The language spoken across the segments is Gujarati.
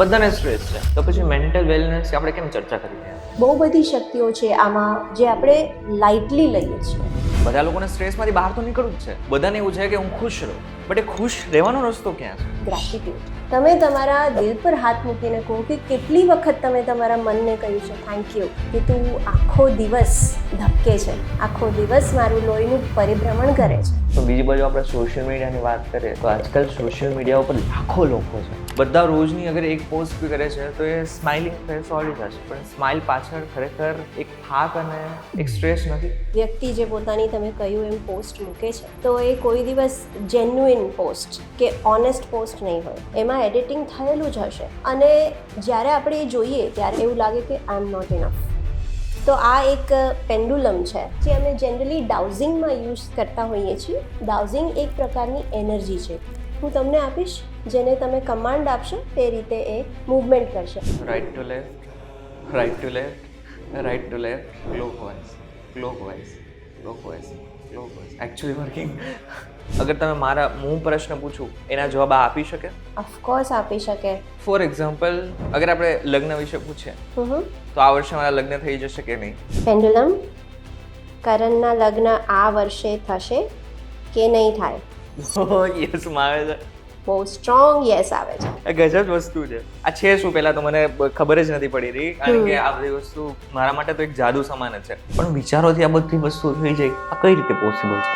બધાને સ્ટ્રેસ છે તો પછી મેન્ટલ વેલનેસ આપણે કેમ ચર્ચા કરી રહ્યા બહુ બધી શક્તિઓ છે આમાં જે આપણે લાઇટલી લઈએ છીએ. બધા લોકોને સ્ટ્રેસમાંથી બહાર તો નીકળવું જ છે. બધાને એવું છે કે હું ખુશ રહું, બટ એ ખુશ રહેવાનો રસ્તો ક્યાં છે? ગ્રેટિટ્યૂડ. તમે તમારા દિલ પર હાથ મૂકીને કહો કે કેટલી વખત તમે તમારા મનને કહ્યું છે થેન્ક યુ કે તું આખો દિવસ ધબકે છે, આખો દિવસ મારું લોહીનું પરિભ્રમણ કરે છે. તો બીજી બાજુ આપણે સોશિયલ મીડિયાની વાત કરીએ તો આજકાલ સોશિયલ મીડિયા ઉપર લાખો લોકો છે. બધા રોજની અગર એક પોસ્ટ બી કરે છે તો એ સ્માઇલિંગ ફેસ વાળી થશે, પણ સ્માઇલ પાછળ ખરેખર એક થાક અને એક સ્ટ્રેસ નથી. વ્યક્તિ જે પોતાની તમે કહ્યું એમ પોસ્ટ મૂકે છે તો એ કોઈ દિવસ જેન્યુઇન પોસ્ટ કે ઓનેસ્ટ પોસ્ટ નહીં હોય, એમાં એડિટિંગ થયેલું જ હશે અને જ્યારે આપણે એ જોઈએ ત્યારે એવું લાગે કે આઈ એમ નોટ ઇનફ. તો આ એક પેન્ડુલમ છે જે અમે જનરલી ડાઉઝિંગમાં યુઝ કરતા હોઈએ છીએ. ડાઉઝિંગ એક પ્રકારની એનર્જી છે. હું તમને આપીશ, જેને તમે કમાન્ડ આપશો તે રીતે એ મૂવમેન્ટ કરશે. Right to left, right to left, right to left, clockwise, clockwise, clockwise, clockwise. Actually working. અગર તમે મારા હું પ્રશ્ન પૂછું એના જવાબ આ આપી શકે? ઓફકોર્સ આપી શકે. ફોર એક્ઝામ્પલ, અગર આપણે લગ્ન વિશે પૂછીએ તો આ વર્ષે મારા લગ્ન થઈ જશે કે નહીં? પેન્ડુલમ, કરણના લગ્ન આ વર્ષે થશે કે નહીં થાય? યસ માં આવે છે. બહુ સ્ટ્રોંગ યસ આવે છે. આ ગજબ વસ્તુ છે. આ છે શું પહેલા તો મને ખબર જ નથી પડી રહી, કારણ કે આ બધી વસ્તુ મારા માટે તો એક જાદુ સમાન જ છે. પણ વિચારોથી આ બધી વસ્તુ થઈ જાય, આ કઈ રીતે પોસિબલ છે?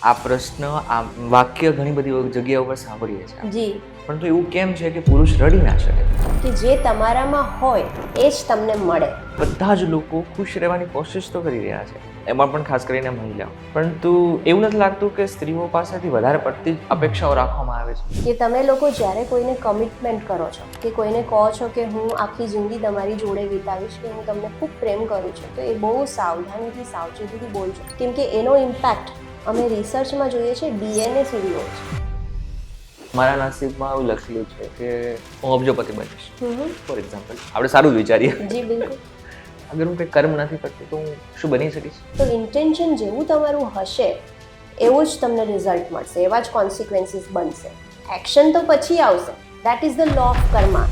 આ પ્રશ્ન, આ વાક્ય ઘણી બધી જગ્યાઓ પર સાંભળીએ છીએ જી. પરંતુ એવું કેમ છે કે પુરુષ રડી ના શકે? કે જે તમારામાં હોય એ જ તમને મળે. બધા જ લોકો ખુશ રહેવાની કોશિશ તો કરી રહ્યા છે, એમાં પણ ખાસ કરીને મહિલાઓ. પરંતુ એવું નથી લાગતું કે સ્ત્રીઓ પાસેથી વધારે પડતી જ અપેક્ષાઓ રાખવામાં આવે છે? કે તમે લોકો જ્યારે કોઈને કમિટમેન્ટ કરો છો કે કોઈને કહો છો કે હું આખી જિંદગી તમારી જોડે વિતાવીશ, કે હું તમને ખૂબ પ્રેમ કરું છું, તો એ બહુ સાવધાનીથી સાવચેતીથી બોલજો, કેમ કે એનો ઇમ્પેક્ટ અમે રિસર્ચમાં જોઈએ છે ડીએનએ સુધી હોય છે. મારા નસીબમાં એવું લખેલું છે કે હું અબજોપતિ બનીશ. ફોર એક્ઝામ્પલ, આપણે સારું જ વિચારીએ. જી બિલકુલ. અગર હું કંઈ કર્મ નથી કરતી તો હું શું બની શકીશ? તો ઇન્ટેન્શન જેવું તમારું હશે એવું જ તમને રિઝલ્ટ મળશે, એવા જ કોન્સિક્વન્સીસ બનશે. એક્શન તો પછી આવશે. That is the law of karma.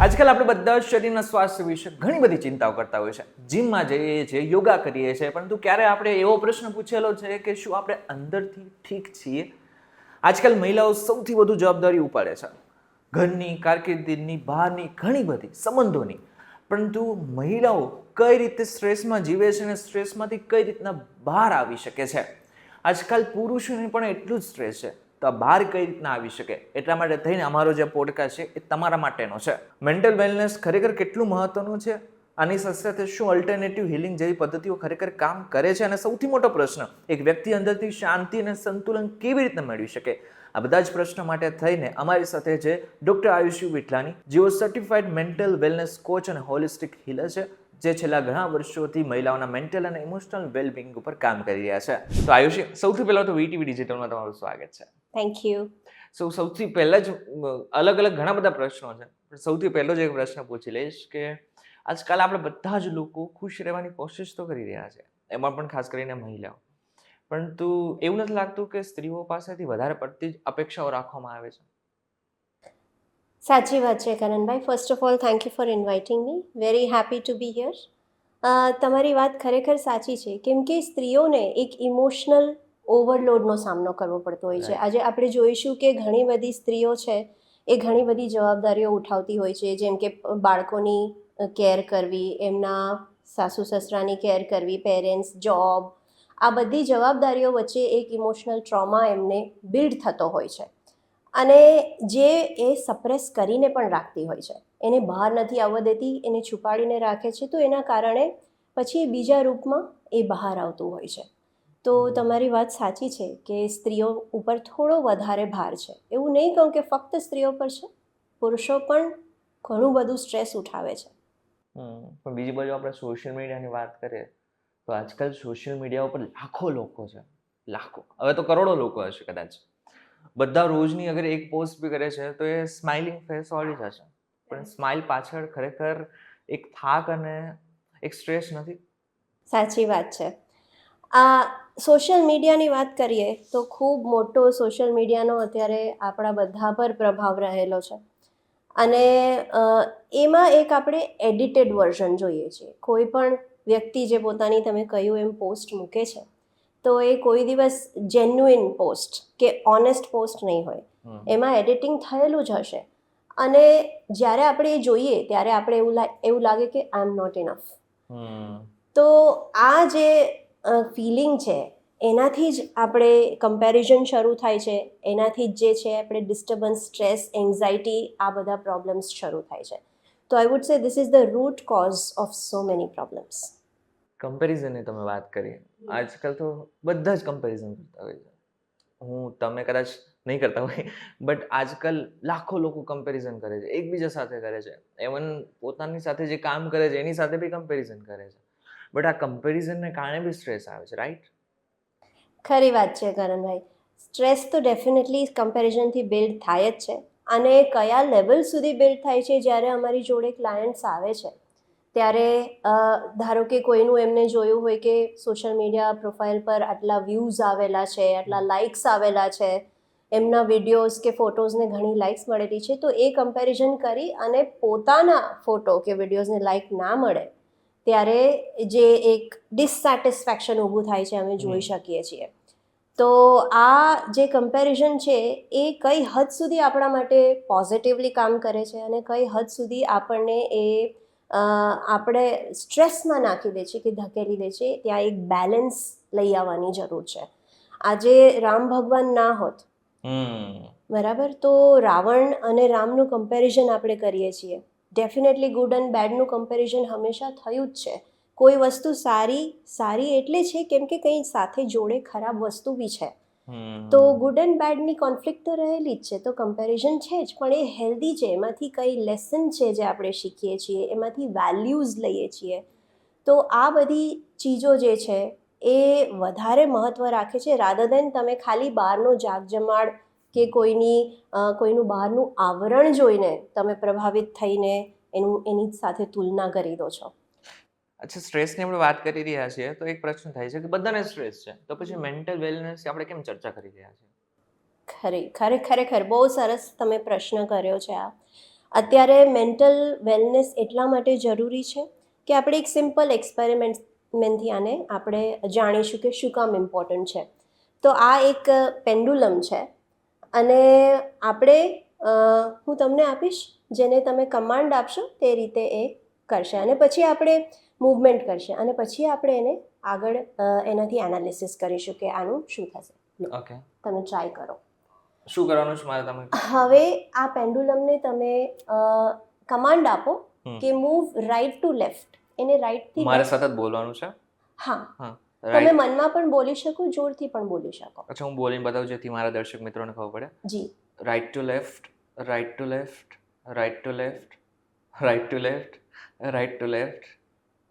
આજકાલ આપણે બધા જ શરીરના સ્વાસ્થ્ય વિશે ઘણી બધી ચિંતાઓ કરતા હોય છે. જીમમાં જઈએ છીએ, યોગા કરીએ છીએ, પરંતુ ક્યારે આપણે એવો પ્રશ્ન પૂછેલો છે કે શું આપણે અંદરથી ઠીક છીએ? આજકાલ મહિલાઓ સૌથી વધુ જવાબદારી ઉપાડે છે, ઘરની, કારકિર્દીની, બહારની, ઘણી બધી સંબંધોની. પરંતુ મહિલાઓ કઈ રીતે સ્ટ્રેસમાં જીવે છે અને સ્ટ્રેસમાંથી કઈ રીતના બહાર આવી શકે છે? આજકાલ પુરુષોને પણ એટલું જ સ્ટ્રેસ છે, તો આ બહાર કઈ રીતના આવી શકે? એટલા માટે થઈને અમારો જે પોડકાસ્ટ છે એ તમારા માટેનો છે. મેન્ટલ વેલનેસ ખરેખર કેટલું મહત્વનું છે, આની સાથે સાથે શું અલ્ટરનેટિવ હિલિંગ જેવી પદ્ધતિઓ ખરેખર કામ કરે છે, અને સૌથી મોટો પ્રશ્ન, એક વ્યક્તિ અંદરથી શાંતિ અને સંતુલન કેવી રીતે મેળવી શકે? આ બધા જ પ્રશ્નો માટે થઈને અમારી સાથે છે ડૉક્ટર આયુષી વિઠલાણી, જેઓ સર્ટિફાઈડ મેન્ટલ વેલનેસ કોચ અને હોલિસ્ટિક હિલર છે, જે છેલ્લા ઘણા વર્ષોથી મહિલાઓના મેન્ટલ અને ઇમોશનલ વેલબિંગ ઉપર કામ કરી રહ્યા છે. તો આયુષી, સૌથી પહેલાં તો વીટીવી ડિજિટલમાં તમારું સ્વાગત છે. Thank you. સૌથી પહેલાં જ અલગ અલગ ઘણા બધા પ્રશ્નો છે, પણ સૌથી પહેલો જ એક પ્રશ્ન પૂછી લઈશ કે આજકાલ આપણે બધા જ લોકો ખુશ રહેવાની કોશિશ તો કરી રહ્યા છે, એમાં પણ ખાસ કરીને મહિલાઓ. પરંતુ એવું નથી લાગતું કે સ્ત્રીઓ પાસેથી વધારે પડતી જ અપેક્ષાઓ રાખવામાં આવે છે? સાચી વાત છે કરણભાઈ. First of all thank you for inviting me. Very happy to be here. તમારી વાત ખરેખર સાચી છે, કેમ કે સ્ત્રીઓને એક ઇમોશનલ ઓવરલોડનો સામનો કરવો પડતો હોય છે. આજે આપણે જોઈશું કે ઘણી બધી સ્ત્રીઓ છે એ ઘણી બધી જવાબદારીઓ ઉઠાવતી હોય છે, જેમ કે બાળકોની કેર કરવી, એમના સાસુ સસરાની કેર કરવી, પેરેન્ટ્સ, જોબ, આ બધી જવાબદારીઓ વચ્ચે એક ઇમોશનલ ટ્રોમા એમને બિલ્ડ થતો હોય છે અને જે એ સપ્રેસ કરીને પણ રાખતી હોય છે, એને બહાર નથી આવવા દેતી, એને છુપાડીને રાખે છે. તો એના કારણે પછી બીજા રૂપમાં એ બહાર આવતું હોય છે. તો તમારી વાત સાચી છે કે સ્ત્રીઓ ઉપર થોડો વધારે ભાર છે. એવું નહીં કહું કે ફક્ત સ્ત્રીઓ પર છે, પુરુષો પણ ઘણું બધું સ્ટ્રેસ ઉઠાવે છે. પણ બીજી બાજુ આપણે સોશિયલ મીડિયાની વાત કરીએ તો આજકાલ સોશિયલ મીડિયા ઉપર લાખો લોકો છે, લાખો, હવે તો કરોડો લોકો હશે કદાચ. બધા રોજની અગર એક પોસ્ટ બી કરે છે તો એ સ્માઇલિંગ ફેસ વાળી જ હશે, પણ સ્માઇલ પાછળ ખરેખર એક થાક અને એક સ્ટ્રેસ નથી? સાચી વાત છે. આ સોશિયલ મીડિયાની વાત કરીએ તો ખૂબ મોટો સોશિયલ મીડિયાનો અત્યારે આપણા બધા પર પ્રભાવ રહેલો છે. અને એમાં એક આપણે એડિટેડ વર્ઝન જોઈએ છીએ. કોઈ પણ વ્યક્તિ જે પોતાની તમે કહ્યું એમ પોસ્ટ મૂકે છે તો એ કોઈ દિવસ જેન્યુઇન પોસ્ટ કે ઓનેસ્ટ પોસ્ટ નહીં હોય. એમાં એડિટિંગ થયેલું જ હશે. અને જ્યારે આપણે એ જોઈએ ત્યારે આપણે એવું લાગે કે આઈ એમ નોટ ઇનફ. તો આ જે ફિલિંગ છે એનાથી જ આપણે કમ્પેરિઝન શરૂ થાય છે. એનાથી જ જે છે આપણે ડિસ્ટર્બન્સ, સ્ટ્રેસ, એન્ઝાયટી આ બધા પ્રોબ્લેમ્સ શરૂ થાય છે. તો I would say this is the root cause of so many problems. કમ્પેરિઝનની તમે વાત કરી, આજકાલ તો બધા જ કમ્પેરિઝન કરતા હોય છે. તમે કદાચ નહીં કરતા હોય, બટ આજકાલ લાખો લોકો કમ્પેરિઝન કરે છે, એકબીજા સાથે કરે છે. ઇવન પોતાની સાથે જે કામ કરે છે એની સાથે બી કમ્પેરિઝન કરે છે. બટ આ કમ્પેરિઝનને કારણે બી સ્ટ્રેસ આવે છે, રાઈટ? ખરી વાત છે કરણભાઈ. સ્ટ્રેસ તો ડેફિનેટલી કમ્પેરિઝનથી બિલ્ડ થાય જ છે. અને કયા લેવલ સુધી બિલ્ડ થાય છે, જ્યારે અમારી જોડે ક્લાયન્ટ્સ આવે છે ત્યારે ધારો કે કોઈનું એમને જોયું હોય કે સોશિયલ મીડિયા પ્રોફાઇલ પર આટલા વ્યૂઝ આવેલા છે, આટલા લાઇક્સ આવેલા છે, એમના વિડીયોઝ કે ફોટોઝને ઘણી લાઇક્સ મળેલી છે, તો એ કમ્પેરિઝન કરી અને પોતાના ફોટો કે વિડીયોઝને લાઇક ના મળે ત્યારે જે એક ડિસસેટિસ્ફેક્શન ઊભું થાય છે અમે જોઈ શકીએ છીએ. તો આ જે કમ્પેરિઝન છે એ કઈ હદ સુધી આપણા માટે પોઝિટિવલી કામ કરે છે અને કઈ હદ સુધી આપણને એ આપણે સ્ટ્રેસમાં નાખી દે છે કે ધકેલી દે છે. ત્યાં એક બેલેન્સ લઈ આવવાની જરૂર છે. આજે રામ ભગવાન ના હોત, બરાબર, તો રાવણ અને રામનું કમ્પેરિઝન આપણે કરીએ છીએ. ડેફિનેટલી ગુડ એન્ડ બેડનું કમ્પેરિઝન હંમેશા થયું જ છે. કોઈ વસ્તુ સારી એટલે છે કેમ કે કંઈ સાથે જોડે ખરાબ વસ્તુ બી છે. તો ગુડ એન્ડ બેડની કોન્ફ્લિક્ટ તો રહેલી જ છે. તો કમ્પેરિઝન છે જ, પણ એ હેલ્ધી છે. એમાંથી કઈ લેસન છે જે આપણે શીખીએ છીએ, એમાંથી વેલ્યુઝ લઈએ છીએ. તો આ બધી ચીજો જે છે એ વધારે મહત્ત્વ રાખે છે રાધર દેન તમે ખાલી બહારનો જાગજમાડ કે કોઈનું બહારનું આવરણ જોઈને તમે પ્રભાવિત થઈને એની સાથે તુલના કરી દો છો. અચ્છા, સ્ટ્રેસની આપણે વાત કરી રહ્યા છીએ તો એક પ્રશ્ન થાય છે કે બધાને સ્ટ્રેસ છે, તો પછી મેન્ટલ વેલનેસ આપણે કેમ ચર્ચા કરી રહ્યા છીએ? ખરેખર બહુ સરસ તમે પ્રશ્ન કર્યો છે. અત્યારે મેન્ટલ વેલનેસ એટલા માટે જરૂરી છે કે આપણે એક સિમ્પલ એક્સપેરિમેન્ટથી આને આપણે જાણીશું કે શું કામ ઇમ્પોર્ટન્ટ છે. તો આ એક પેન્ડુલમ છે અને આપણે હું તમને આપીશ, જેને તમે કમાન્ડ આપશો તે રીતે એ કરશે અને પછી આપણે મૂવમેન્ટ કરશે અને પછી આપણે એને આગળ એનાથી એનાલિસિસ કરીશું કે આનું શું થશે. ઓકે, તમે ટ્રાય કરો. શું કરવાનું છે મારે? તમે હવે આ પેન્ડુલમને તમે કમાન્ડ આપો કે મૂવ રાઈટ ટુ લેફ્ટ. એને રાઈટથી મારે સતત બોલવાનું છે? હા, તમે મનમાં પણ બોલી શકો, જોરથી પણ બોલી શકો. અચ્છા, હું બોલીને બતાવું જેથી મારા દર્શક મિત્રોને ખબર પડે. જી. Right to left, right to left, right to left, right to left, right to left.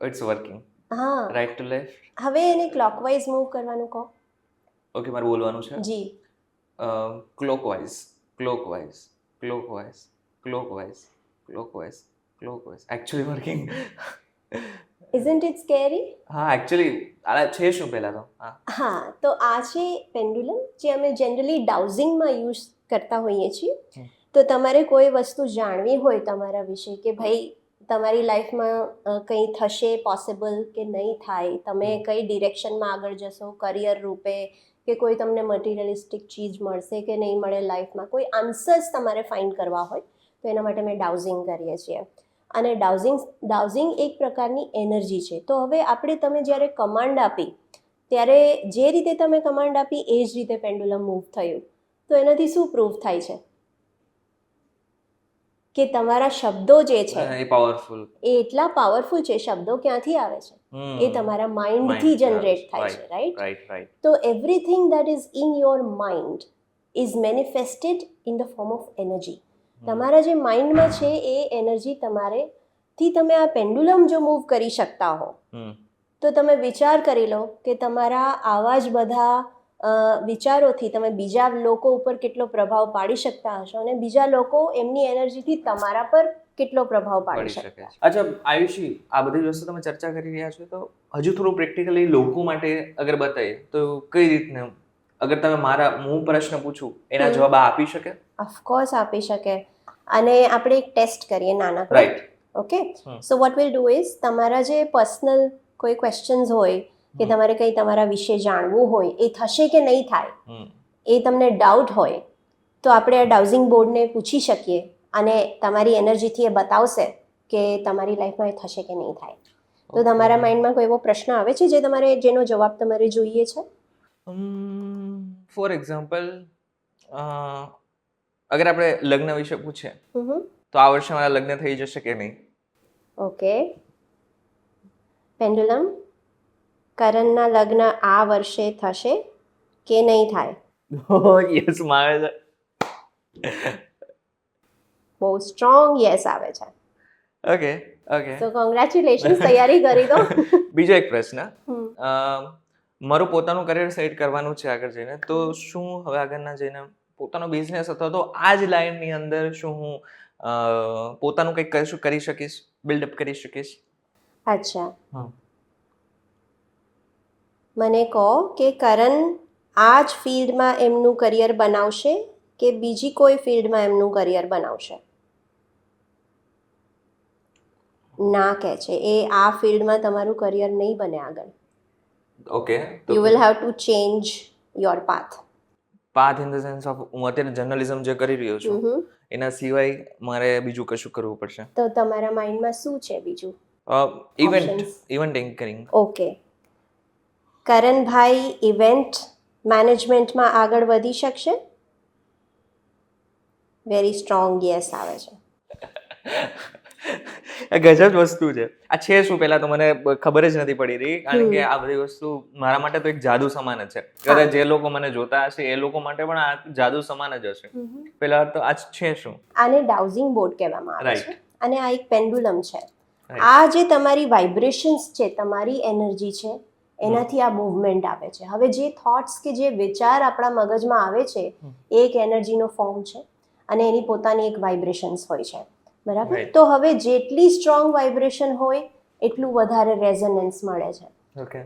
It's working. હા, રાઈટ ટુ લેફ્ટ. હવે એને ક્લોકવાઇઝ મૂવ કરવાનું કહો. ઓકે, મારે બોલવાનું છે. જી. Clockwise, clockwise, clockwise, clockwise, clockwise, clockwise. Actually working. Isn't it scary? હા, એકચ્યુઅલી આ છે શું પહેલા તો? હા, તો આ છે પેન્ડુલમ જે અમે જનરલી ડાઉઝિંગમાં યુઝ કરતા હોઈએ છીએ. તો તમારે કોઈ વસ્તુ જાણવી હોય તમારા વિશે કે ભાઈ તમારી લાઈફમાં કંઈ થશે પોસિબલ કે નહીં થાય, તમે કઈ ડિરેક્શનમાં આગળ જશો કરિયર રૂપે, કે કોઈ તમને મટીરિયલિસ્ટિક ચીજ મળશે કે નહીં મળે લાઈફમાં, કોઈ આન્સર્સ તમારે ફાઇન્ડ કરવા હોય તો એના માટે અમે ડાઉઝિંગ કરીએ છીએ. અને ડાઉઝિંગ એક પ્રકારની એનર્જી છે. તો હવે આપણે તમે જ્યારે કમાન્ડ આપી ત્યારે જે રીતે તમે કમાન્ડ આપી એ જ રીતે પેન્ડુલમ મૂવ થયું. તો એનાથી શું પ્રૂફ થાય છે કે તમારા શબ્દો જે છે એ એટલા પાવરફુલ છે. શબ્દો ક્યાંથી આવે છે? એ તમારા માઇન્ડથી જનરેટ થાય છે, રાઈટ? તો everything that is in your mind is manifested in the form of energy. તમારા જે માઇન્ડમાં છે એ એનર્જી તમારેથી તમે આ પેન્ડુલમ જો મૂવ કરી શકતા હો તો તમે વિચાર કરી લો કે તમારા આવા જ બધા વિચારોથી તમે બીજા લોકો ઉપર કેટલો પ્રભાવ પાડી શકતા હશો અને બીજા લોકો એમની એનર્જીથી તમારા પર કેટલો પ્રભાવ પાડી પડી શકે. શકે છે. અચ્છા આયુષી, આ બધી વસ્તુ તમે ચર્ચા કરી રહ્યા છો તો હજુ થોડું પ્રેક્ટિકલી લોકો માટે અગર બતાવીએ તો કઈ રીતના, અગર તમે હું પ્રશ્ન પૂછું એના જવાબ આ આપી શકે? ઓફકોર્સ આપી શકે. અને આપણે એક ટેસ્ટ કરીએ નાનકડો. Right. Okay, so what will do is, તમારા જે પર્સનલ કોઈ ક્વેશ્ચન્સ હોય કે તમારે કંઈ તમારા વિશે જાણવું હોય, એ થશે કે નહીં થાય, એ તમને ડાઉટ હોય, તો આપણે આ ડાઉઝિંગ બોર્ડને પૂછી શકીએ અને તમારી એનર્જીથી એ બતાવશે કે તમારી લાઈફમાં એ થશે કે નહીં થાય. તો તમારા માઇન્ડમાં કોઈ એવો પ્રશ્ન આવે છે જેનો જવાબ તમારે જોઈએ છે? ફોર એક્ઝામ્પલ, અગર આપણે લગ્ન વિશે પૂછીએ તો આ વર્ષે મારા લગ્ન થઈ જશે કે નહીં? ઓકે, પેન્ડુલમ, કરણના લગ્ન આ વર્ષે થશે કે નહીં થાય? યસ માં આવે છે. બહુ સ્ટ્રોંગ યસ આવે છે. Okay okay. તો કોંગ્રેચ્યુલેશન્સ, તૈયારી કરી દો. બીજો એક પ્રશ્ન, મારું પોતાનું કરિયર સેટ કરવાનું છે આગળ જઈને, તો શું હવે આગળના જઈને પોતાનો બિઝનેસ અથવા તો આ જ લાઈનની અંદર શું હું પોતાનું કંઈક કશું કરી શકીશ, બિલ્ડઅપ કરી શકીશ? અચ્છા, મને કહો કે કરણ આ જ ફિલ્ડમાં એમનું કરિયર બનાવશે કે બીજી કોઈ ફિલ્ડમાં એમનું કરિયર બનાવશે? ના કહે છે, એ આ ફિલ્ડમાં તમારું કરિયર નહીં બને આગળ. Okay, you will have to change your path. Path in the sense of હું અત્યારે જર્નલિઝમ જે કરી રહ્યો છું એના સિવાય મારે બીજું કશું કરવું પડશે. તો તમારા માઇન્ડમાં શું છે બીજું? Event anchoring. Okay, Karanbhai event મેનેજમેન્ટમાં આગળ વધી શકશે? વેરી સ્ટ્રોંગ યસ આવે છે. ગજબ વસ્તુ છે આ. છે શું પહેલા તો મને ખબર જ નથી પડી રહી, કારણ કે આ બધી વસ્તુ મારા માટે તો એક જાદુ સમાન જ છે. કદાચ જે લોકો મને જોતા હશે એ લોકો માટે પણ આ જાદુ સમાન જ હશે. પહેલા તો આ છે શું? આને ડાઉઝિંગ બોર્ડ કહેવામાં આવે છે અને આ એક પેન્ડુલમ છે. Right. આ જે તમારી વાઇબ્રેશન્સ છે, તમારી એનર્જી છે, એનાથી આ મૂવમેન્ટ આવે છે. હવે જે થોટ્સ કે જે વિચાર આપણા મગજમાં આવે છે એ એક એનર્જીનો ફોર્મ છે અને એની પોતાની એક વાઇબ્રેશન્સ હોય છે, બરાબર? Right. તો હવે જેટલી સ્ટ્રોંગ વાઇબ્રેશન હોય એટલું વધારે રેઝોનન્સ મળે છે.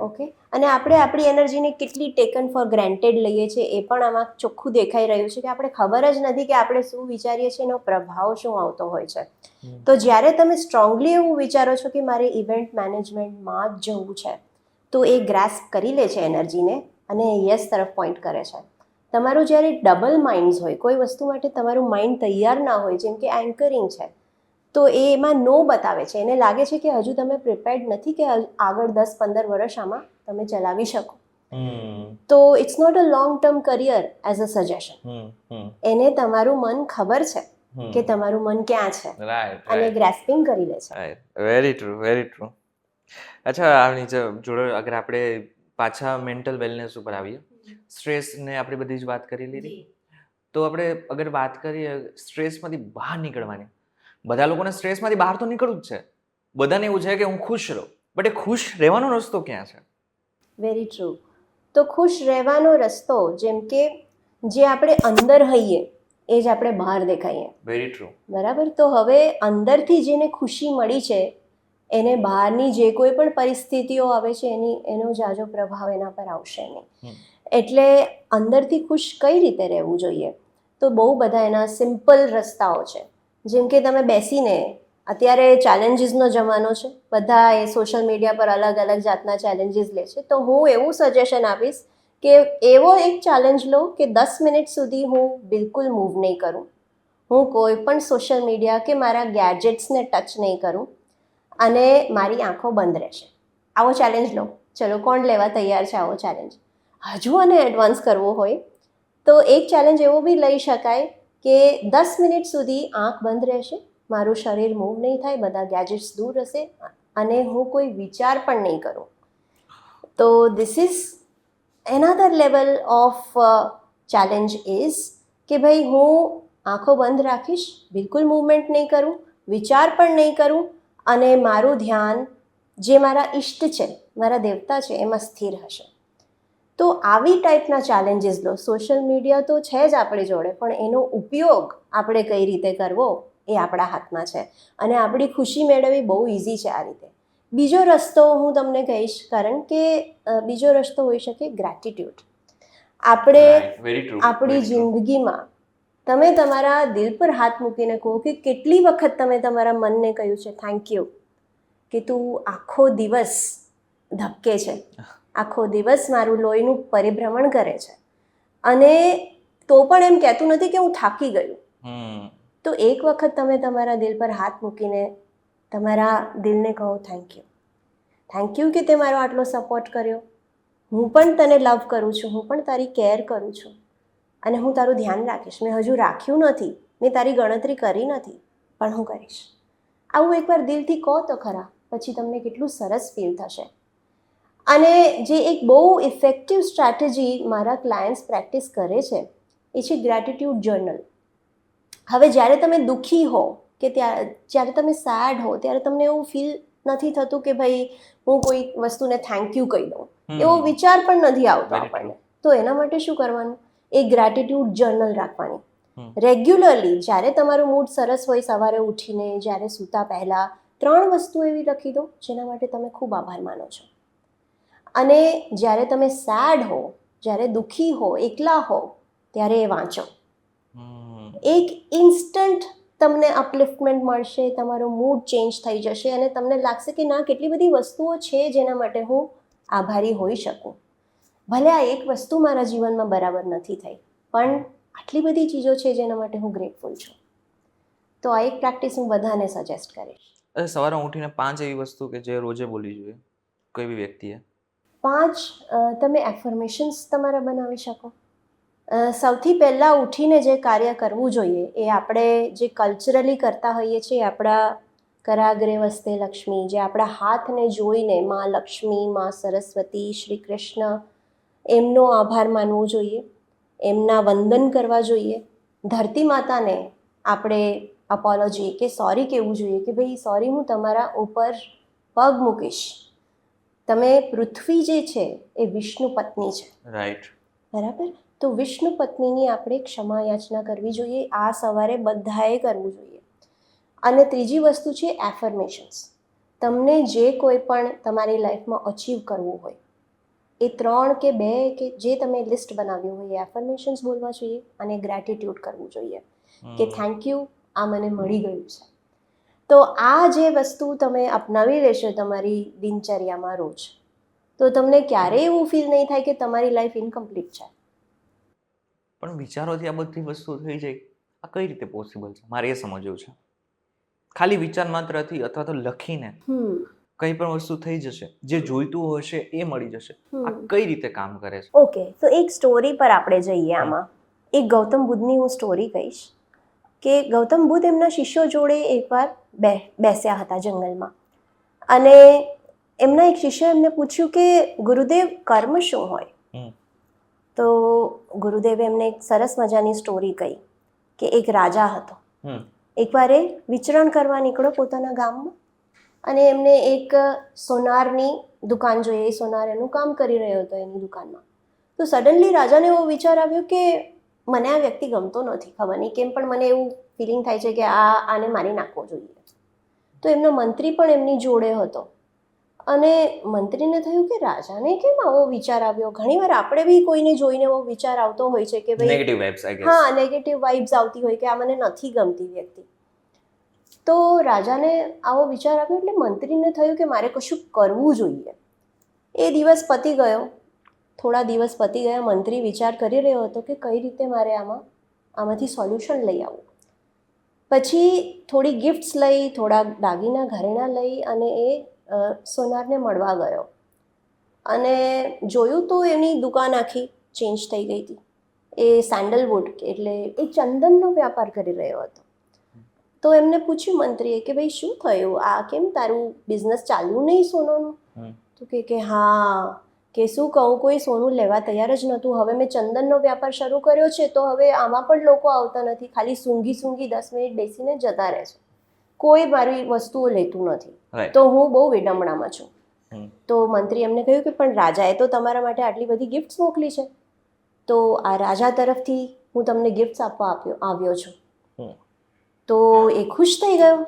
ઓકે, અને આપણે આપણી એનર્જીને કેટલી ટેકન ફોર ગ્રાન્ટેડ લઈએ છીએ એ પણ આમાં ચોખ્ખું દેખાઈ રહ્યું છે કે આપણે ખબર જ નથી કે આપણે શું વિચારીએ છીએ, એનો પ્રભાવ શું આવતો હોય છે. તો જ્યારે તમે સ્ટ્રોંગલી એવું વિચારો છો કે મારે ઇવેન્ટ મેનેજમેન્ટમાં જ જવું છે, તો એ ગ્રાસ્પ કરી લે છે એનર્જીને અને યસ તરફ પોઈન્ટ કરે છે. તમારું જ્યારે ડબલ માઇન્ડ્સ હોય, કોઈ વસ્તુ માટે તમારું માઇન્ડ તૈયાર ના હોય, જેમ કે એન્કરિંગ છે, તો એ એમાં નો બતાવે છે. એને લાગે છે કે હજુ તમે પ્રિપેર્ડ નથી કે આગળ 10-15 વર્ષ આમાં તમે ચલાવી શકો. તો it's not a long term career as a suggestion. એને તમારું મન ખબર છે કે તમારું મન ક્યાં છે અને ગ્રેસ્પિંગ કરી લે છે. Very true, very true. અચ્છા, આની જોડે અગર આપણે પાછા મેન્ટલ વેલનેસ ઉપર આવીએ, સ્ટ્રેસ ને આપણે બધી જ વાત કરી લીધી, તો આપણે અગર વાત કરીએ સ્ટ્રેસમાંથી બહાર નીકળવાની, બધા લોકોને સ્ટ્રેસમાંથી બહાર તો નીકળવું જ છે. બધાને એવું છે કે હું ખુશ રહું, બટ એ ખુશ રહેવાનો રસ્તો ક્યાં છે? Very true. તો ખુશ રહેવાનો રસ્તો, જેમ કે જે આપણે અંદર હઈએ એ જ આપણે બહાર દેખાઈએ. Very true. બરાબર? તો હવે અંદરથી જેને ખુશી મળી છે એને બહારની જે કોઈ પણ પરિસ્થિતિઓ આવે છે એનો જાજો પ્રભાવ એના પર આવશે નહીં. એટલે અંદરથી ખુશ કઈ રીતે રહેવું જોઈએ? તો બહુ બધા એના સિમ્પલ રસ્તાઓ છે. જેમ કે તમે બેસીને, અત્યારે ચેલેન્જીસનો જમાનો છે, બધા એ સોશિયલ મીડિયા પર અલગ અલગ જાતના ચેલેન્જીસ લે છે, તો હું એવું સજેશન આપીશ કે એવો એક ચેલેન્જ લો કે 10 મિનિટ સુધી હું બિલકુલ મૂવ નહીં કરું, હું કોઈ પણ સોશિયલ મીડિયા કે મારા ગેજેટ્સને ટચ નહીં કરું અને મારી આંખો બંધ રહેશે. આવો ચેલેન્જ લો. ચલો, કોણ લેવા તૈયાર છે આવો ચેલેન્જ? હજુ અને એડવાન્સ કરવો હોય તો એક ચેલેન્જ એવો બી લઈ શકાય કે 10 મિનિટ સુધી આંખ બંધ રહેશે, મારું શરીર મૂવ નહીં થાય, બધા ગેજેટ્સ દૂર હશે અને હું કોઈ વિચાર પણ નહીં કરું. તો this is another level of challenge is કે ભાઈ હું આંખો બંધ રાખીશ, બિલકુલ મૂવમેન્ટ નહીં કરું, વિચાર પણ નહીં કરું અને મારું ધ્યાન જે મારા ઈષ્ટ છે, મારા દેવતા છે, એમાં સ્થિર હશે. તો આવી ટાઈપના ચેલેન્જીસ લો. સોશિયલ મીડિયા તો છે જ આપણી જોડે, પણ એનો ઉપયોગ આપણે કઈ રીતે કરવો એ આપણા હાથમાં છે અને આપણી ખુશી મેળવવી બહુ ઇઝી છે આ રીતે. બીજો રસ્તો હું તમને કહીશ, કારણ કે બીજો રસ્તો હોઈ શકે ગ્રેટિટ્યૂડ. આપણે વેરી ટ્રુ. આપણી જિંદગીમાં તમે તમારા દિલ પર હાથ મૂકીને કહો કે કેટલી વખત તમે તમારા મનને કહ્યું છે થેન્ક યુ, કે તું આખો દિવસ ધબકે છે, આખો દિવસ મારું લોહીનું પરિભ્રમણ કરે છે અને તો પણ એમ કહેતું નથી કે હું થાકી ગયું. તો એક વખત તમે તમારા દિલ પર હાથ મૂકીને તમારા દિલને કહો થેન્ક યુ. થેન્ક યુ કે તે મારો આટલો સપોર્ટ કર્યો. હું પણ તને લવ કરું છું, હું પણ તારી કેર કરું છું અને હું તારું ધ્યાન રાખીશ. મેં હજુ રાખ્યું નથી, મેં તારી ગણતરી કરી નથી, પણ હું કરીશ. આવું એકવાર દિલથી કહો તો ખરા, પછી તમને કેટલું સરસ ફીલ થશે. અને જે એક બહુ ઇફેક્ટિવ સ્ટ્રેટેજી મારા ક્લાયન્ટ્સ પ્રેક્ટિસ કરે છે એ છે ગ્રેટિટ્યૂડ જર્નલ. હવે જ્યારે તમે દુઃખી હો કે જ્યારે તમે સેડ હો ત્યારે તમને એવું ફીલ નથી થતું કે ભાઈ હું કોઈ વસ્તુને થેન્ક યુ કહી દઉં, એવો વિચાર પણ નથી આવતો આપણને. તો એના માટે શું કરવાનું? એક ગ્રેટિટ્યૂડ જર્નલ રાખવાની. રેગ્યુલરલી જ્યારે તમારું મૂડ સરસ હોય, સવારે ઉઠીને જ્યારે સૂતા પહેલાં 3 વસ્તુ એવી લખી દો જેના માટે તમે ખૂબ આભાર માનો છો. અને જ્યારે તમે સેડ હો, જ્યારે દુઃખી હો, એકલા હો, ત્યારે એ વાંચો. એક ઇન્સ્ટન્ટ તમને અપલિફ્ટમેન્ટ મળશે, તમારો મૂડ ચેન્જ થઈ જશે અને તમને લાગશે કે ના, કેટલી બધી વસ્તુઓ છે જેના માટે હું આભારી હોઈ શકું. ભલે આ એક વસ્તુ મારા જીવનમાં બરાબર નથી થઈ, પણ આટલી બધી ચીજો છે જેના માટે હું ગ્રેટફુલ છું. તો આ એક પ્રેક્ટિસ હું બધાને સજેસ્ટ કરીશ. સવારે ઉઠીને 5 એવી વસ્તુ કે જે રોજે બોલવી જોઈએ કોઈ બી વ્યક્તિએ. 5 તમે એફર્મેશન્સ તમારા બનાવી શકો. સૌથી પહેલાં ઉઠીને જે કાર્ય કરવું જોઈએ એ આપણે જે કલ્ચરલી કરતા હોઈએ છીએ, આપણા કરાગ્રે વસ્તે લક્ષ્મી, જે આપણા હાથને જોઈને માં લક્ષ્મી, માં સરસ્વતી, શ્રી કૃષ્ણ, એમનો આભાર માનવો જોઈએ, એમના વંદન કરવા જોઈએ. ધરતી માતાને આપણે અપોલોજી કે સોરી કહેવું જોઈએ કે ભાઈ સોરી, હું તમારા ઉપર પગ મૂકીશ. તમે પૃથ્વી જે છે એ વિષ્ણુ પત્ની છે, રાઈટ? બરાબર? તો વિષ્ણુ પત્નીની આપણે ક્ષમા યાચના કરવી જોઈએ. આ સવારે બધાએ કરવું જોઈએ. અને ત્રીજી વસ્તુ છે એફર્મેશન્સ. તમને જે કોઈ પણ તમારી લાઈફમાં અચીવ કરવું હોય એ 3 કે 2 કે જે તમે લિસ્ટ બનાવ્યું હોય એ એફર્મેશન્સ બોલવા જોઈએ અને ગ્રેટિટ્યૂડ કરવું જોઈએ કે થેન્ક યુ, આ મને મળી ગયું છે. તો આ જે વસ્તુ તમે અપનાવી લેશો તમારી દિનચર્યામાં રોજ, તો તમને ક્યારેય એવું ફીલ નહીં થાય કે તમારી લાઈફ ઇનકમ્પ્લીટ છે. પણ વિચારોથી આ બધી વસ્તુ થઈ જાય, આ કઈ રીતે પોસિબલ છે? મારે એ સમજવું છે. ખાલી વિચાર માત્રથી અથવા તો લખીને કઈ પણ વસ્તુ થઈ જશે, જે જોઈતું હશે એ મળી જશે, આ કઈ રીતે કામ કરે છે? ઓકે, તો એક સ્ટોરી પર આપણે જઈએ આમાં. એક ગૌતમ બુદ્ધની હું સ્ટોરી કહીશ કે ગૌતમ બુદ્ધ એમના શિષ્યો જોડે એકવાર બેસ્યા હતા જંગલમાં અને એમના એક શિષ્ય એમને પૂછ્યું કે ગુરુદેવ, કર્મ શું હોય? તો ગુરુદેવે એમને એક સરસ મજાની સ્ટોરી કહી કે એક રાજા હતો. એકવાર એ વિચરણ કરવા નીકળ્યો પોતાના ગામમાં અને એમને એક સોનારની દુકાન જોઈએ. એ સોનાર એનું કામ કરી રહ્યો હતો એની દુકાનમાં. તો સડનલી રાજાને એવો વિચાર આવ્યો કે મને આ વ્યક્તિ ગમતો નથી, ખબર નહીં કેમ, પણ મને એવું ફિલિંગ થાય છે કે આને મારી નાખવો જોઈએ. તો એમનો મંત્રી પણ એમની જોડે હતો અને મંત્રીને થયું કે રાજાને કેમ આવો વિચાર આવ્યો? ઘણીવાર આપણે બી કોઈને જોઈને એવો વિચાર આવતો હોય છે કે ભાઈ નેગેટિવ વાઇબ્સ, આઈ ગેસ. હા, નેગેટિવ વાઇબ્સ આવતી હોય કે આ મને નથી ગમતી વ્યક્તિ. તો રાજાને આવો વિચાર આવ્યો એટલે મંત્રીને થયું કે મારે કશું કરવું જોઈએ. એ દિવસ પતી ગયો, થોડા દિવસ પતી ગયા. મંત્રી વિચાર કરી રહ્યો હતો કે કઈ રીતે મારે આમાંથી સોલ્યુશન લઈ આવું. પછી થોડી ગિફ્ટ્સ લઈ, થોડા દાગીના ઘરેણાં લઈ અને એ સોનારને મળવા ગયો અને જોયું તો એની દુકાન આખી ચેન્જ થઈ ગઈ હતી. એ સેન્ડલવુડ એટલે એ ચંદનનો વ્યાપાર કરી રહ્યો હતો. તો એમને પૂછ્યું મંત્રીએ કે ભાઈ શું થયું, આ કેમ તારું બિઝનેસ ચાલ્યું નહીં સોનાનું? તો કે હા, કે શું કહું, કોઈ સોનું લેવા તૈયાર જ નહોતું. હવે મેં ચંદનનો વ્યાપાર શરૂ કર્યો છે તો હવે આમાં પણ લોકો આવતા નથી, ખાલી સૂંઘી 10 મિનિટ બેસીને જતા રહે છે, કોઈ મારી વસ્તુઓ લેતું નથી. તો હું બહુ વિડંબણામાં છું. તો મંત્રી એમને કહ્યું કે પણ રાજાએ તો તમારા માટે આટલી બધી ગિફ્ટ્સ મોકલી છે, તો આ રાજા તરફથી હું તમને ગિફ્ટ્સ આપવા આવ્યો છું. તો એ ખુશ થઈ ગયો.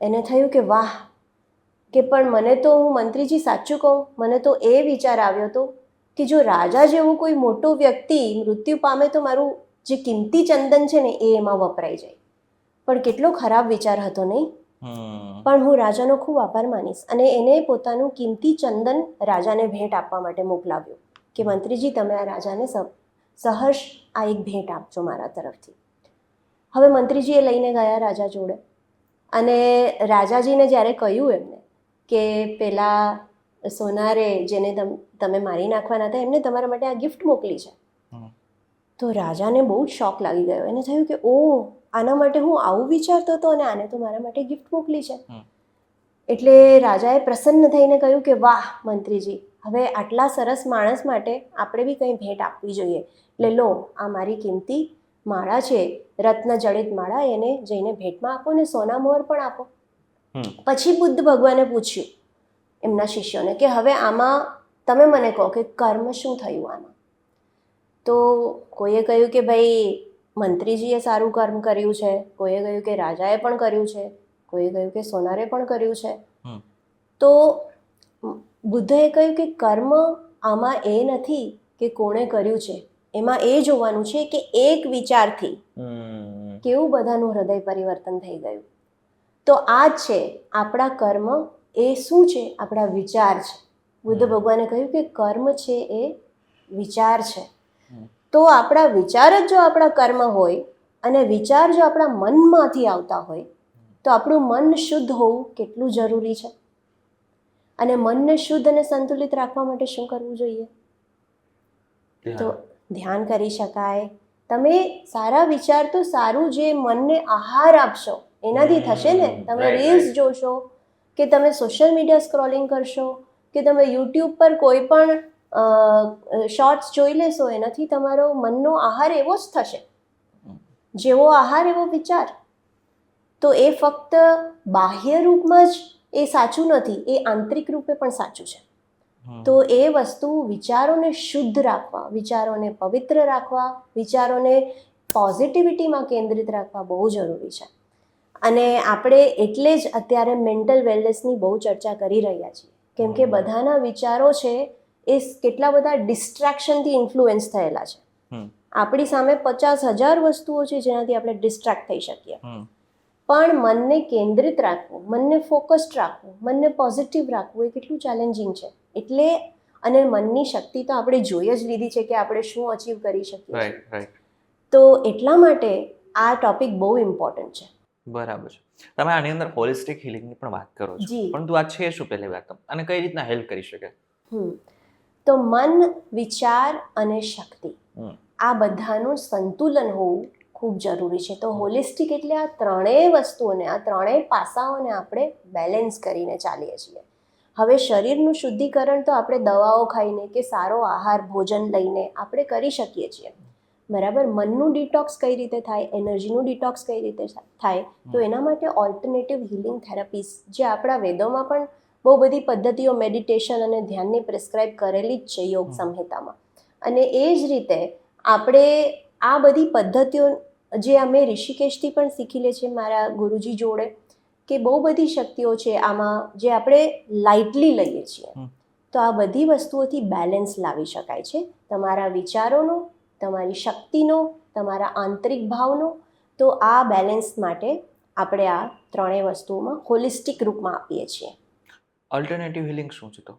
એને થયું કે વાહ, કે પણ મને તો, હું મંત્રીજી સાચું કહું, મને તો એ વિચાર આવ્યો હતો કે જો રાજા જેવું કોઈ મોટો વ્યક્તિ મૃત્યુ પામે તો મારું જે કિંમતી ચંદન છે ને એ એમાં વપરાઈ જાય. પણ કેટલો ખરાબ વિચાર હતો નહીં? પણ હું રાજાનો ખૂબ આભાર માનીશ. અને એને પોતાનું કિંમતી ચંદન રાજાને ભેટ આપવા માટે મોકલાવ્યો કે મંત્રીજી તમે આ રાજાને સહર્ષ આ એક ભેટ આપજો મારા તરફથી. હવે મંત્રીજી એ લઈને ગયા રાજા જોડે, અને રાજાજીને જ્યારે કહ્યું એમને કે પેલા સોનારે જેને તમે મારી નાખવાના હતા એમને તમારા માટે આ ગિફ્ટ મોકલી છે, તો રાજાને બહુ જ શોક લાગી ગયો. એને થયું કે ઓહ, આના માટે હું આવું વિચારતો હતો અને આને તો મારા માટે ગિફ્ટ મોકલી છે. એટલે રાજાએ પ્રસન્ન થઈને કહ્યું કે વાહ મંત્રીજી, હવે આટલા સરસ માણસ માટે આપણે બી કંઈ ભેટ આપવી જોઈએ. એટલે લો, આ મારી કિંમતી માળા છે, રત્ન જડિત માળા, એને જઈને ભેટમાં આપો ને સોના મોહર પણ આપો. પછી બુદ્ધ ભગવાને પૂછ્યું એમના શિષ્યોને કે હવે આમાં તમે મને કહો કે કર્મ શું થયું આમાં? તો કોઈએ કહ્યું કે ભાઈ મંત્રીજીએ સારું કર્મ કર્યું છે, કોઈએ કહ્યું કે રાજાએ પણ કર્યું છે, કોઈએ કહ્યું કે સોનારે પણ કર્યું છે. તો બુદ્ધએ કહ્યું કે કર્મ આમાં એ નથી કે કોણે કર્યું છે, એમાં એ જોવાનું છે કે એક વિચારથી કેવું બધાનું હૃદય પરિવર્તન થઈ ગયું. તો આ જ છે આપણા કર્મ. એ શું છે? આપણા વિચાર છે. બુદ્ધ ભગવાને કહ્યું કે કર્મ છે એ વિચાર છે. તો આપણા વિચાર જ જો આપણા કર્મ હોય અને વિચાર જો આપણા મનમાંથી આવતા હોય તો આપણું મન શુદ્ધ હોવું કેટલું જરૂરી છે. અને મનને શુદ્ધ અને સંતુલિત રાખવા માટે શું કરવું જોઈએ? તો ધ્યાન કરી શકાય. તમે સારા વિચાર તો સારું જે મનને આહાર આપશો એનાથી થશે ને. તમે રીલ્સ જોશો કે તમે સોશિયલ મીડિયા સ્ક્રોલિંગ કરશો કે તમે યુટ્યુબ પર કોઈ પણ શોર્ટ્સ જોઈ લેશો, એનાથી તમારો મનનો આહાર એવો જ થશે. જેવો આહાર એવો વિચાર. તો એ ફક્ત બાહ્ય રૂપમાં જ એ સાચું નથી, એ આંતરિક રૂપે પણ સાચું છે. તો એ વસ્તુ વિચારોને શુદ્ધ રાખવા, વિચારોને પવિત્ર રાખવા, વિચારોને પોઝિટિવિટીમાં કેન્દ્રિત રાખવા બહુ જરૂરી છે. અને આપણે એટલે જ અત્યારે મેન્ટલ વેલનેસની બહુ ચર્ચા કરી રહ્યા છીએ, કેમ કે બધાના વિચારો છે એ કેટલા બધા ડિસ્ટ્રેક્શનથી ઇન્ફ્લુઅન્સ થયેલા છે. આપણી સામે 50,000 વસ્તુઓ છે જેનાથી આપણે ડિસ્ટ્રેક્ટ થઈ શકીએ. પણ મનને કેન્દ્રિત રાખવું, મનને ફોકસ્ડ રાખવું, મનને પોઝિટિવ રાખવું એ કેટલું ચેલેન્જિંગ છે. એટલે અને મનની શક્તિ તો આપણે જોઈ જ લીધી છે કે આપણે શું અચીવ કરી શકીએ. તો એટલા માટે આ ટોપિક બહુ ઇમ્પોર્ટન્ટ છે. બરાબર છે. તમે આની અંદર હોલિસ્ટિક હિલિંગની પણ વાત કરો છો, પરંતુ આ છે શું પહેલી વાત, અને કઈ રીતના હેલ્પ કરી શકે? તો મન, વિચાર અને શક્તિ આ બધાનું સંતુલન હોવું ખૂબ જરૂરી છે. તો હોલિસ્ટિક એટલે આ ત્રણેય વસ્તુઓને, આ ત્રણેય પાસાઓને આપણે બેલેન્સ કરીને ચાલીએ છીએ. હવે શરીરનું શુદ્ધિકરણ તો આપણે દવાઓ ખાઈને કે સારો આહાર ભોજન લઈને આપણે કરી શકીએ છીએ, બરાબર. મનનું ડિટોક્સ કઈ રીતે થાય, એનર્જીનું ડિટોક્સ કઈ રીતે થાય, તો એના માટે ઓલ્ટરનેટિવ હિલિંગ થેરાપીસ, જે આપણા વેદોમાં પણ બહુ બધી પદ્ધતિઓ મેડિટેશન અને ધ્યાનની પ્રિસ્ક્રાઇબ કરેલી જ છે યોગ સંહિતામાં. અને એ જ રીતે આપણે આ બધી પદ્ધતિઓ જે અમે ઋષિકેશથી પણ શીખી લે છીએ મારા ગુરુજી જોડે, કે બહુ બધી શક્તિઓ છે આમાં જે આપણે લાઇટલી લઈએ છીએ. તો આ બધી વસ્તુઓથી બેલેન્સ લાવી શકાય છે, તમારા વિચારોનો, તમારી શક્તિનો, તમારા આંતરિક ભાવનો. તો આ બેલેન્સ માટે આપણે આ ત્રણેય વસ્તુઓમાં હોલિસ્ટિક રૂપમાં આપીએ છીએ. ઓલ્ટરનેટિવ હિલિંગ શું છે? તો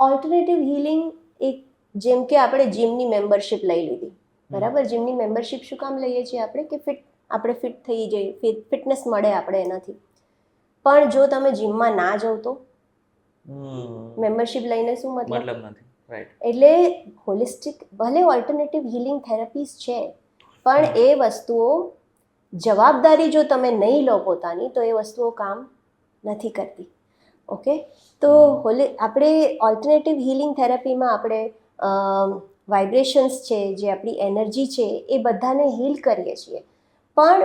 ઓલ્ટરનેટિવ હિલિંગ એક, જેમ કે આપણે જીમની મેમ્બરશિપ લઈ લીધી, બરાબર. જીમની મેમ્બરશિપ શું કામ લઈએ છીએ આપણે? કે આપણે ફિટ થઈ જઈએ, ફિટનેસ મળે આપણે એનાથી. પણ જો તમે જીમમાં ના જાઓ તો મેમ્બરશિપ લઈને શું મતલબ નથી. એટલે હોલિસ્ટિક ભલે ઓલ્ટરનેટિવ હિલિંગ થેરાપીસ છે, પણ એ વસ્તુઓ જવાબદારી જો તમે નહીં લો પોતાની, તો એ વસ્તુઓ કામ નથી કરતી. ઓકે. તો આપણે ઓલ્ટરનેટિવ હિલિંગ થેરાપીમાં આપણે વાઇબ્રેશન્સ છે, જે આપણી એનર્જી છે, એ બધાને હીલ કરીએ છીએ. પણ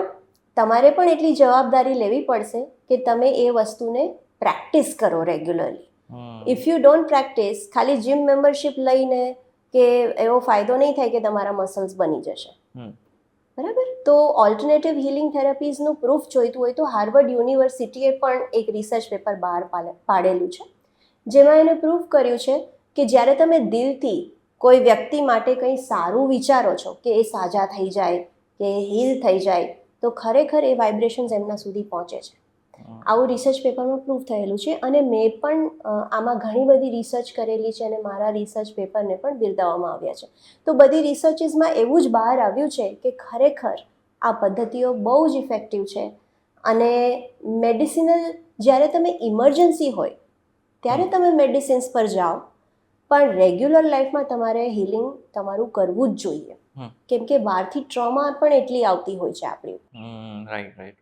તમારે પણ એટલી જવાબદારી લેવી પડશે કે તમે એ વસ્તુને પ્રેક્ટિસ કરો regularly. If you don't practice, ખાલી જીમ મેમ્બરશિપ લઈને કે એવો ફાયદો નહીં થાય કે તમારા મસલ્સ બની જશે. બરાબર. તો ઓલ્ટરનેટિવ હિલિંગ થેરાપીઝનું પ્રૂફ જોઈતું હોય તો હાર્વર્ડ યુનિવર્સિટીએ પણ એક રિસર્ચ પેપર બહાર પાડેલું છે, જેમાં એને પ્રૂફ કર્યું છે કે જ્યારે તમે દિલથી કોઈ વ્યક્તિ માટે કંઈ સારું વિચારો છો કે એ સાજા થઈ જાય, કે હીલ થઈ જાય, તો ખરેખર એ વાઇબ્રેશન્સ એમના સુધી પહોંચે છે. આવું રિસર્ચ પેપરમાં પ્રૂફ થયેલું છે. અને મેં પણ આમાં ઘણી બધી રિસર્ચ કરેલી છે અને મારા રિસર્ચ પેપરને પણ બિરદાવવામાં આવ્યા છે. તો બધી રિસર્ચીસમાં એવું જ બહાર આવ્યું છે કે ખરેખર આ પદ્ધતિઓ બહુ જ ઇફેક્ટિવ છે. અને મેડિસિનલ જ્યારે તમે ઇમરજન્સી હોય ત્યારે તમે મેડિસિન્સ પર જાઓ, પણ રેગ્યુલર લાઈફમાં તમારે હિલિંગ તમારું કરવું જ જોઈએ, કેમ કે બહારથી ટ્રોમા પણ એટલી આવતી હોય છે આપણી. Right right.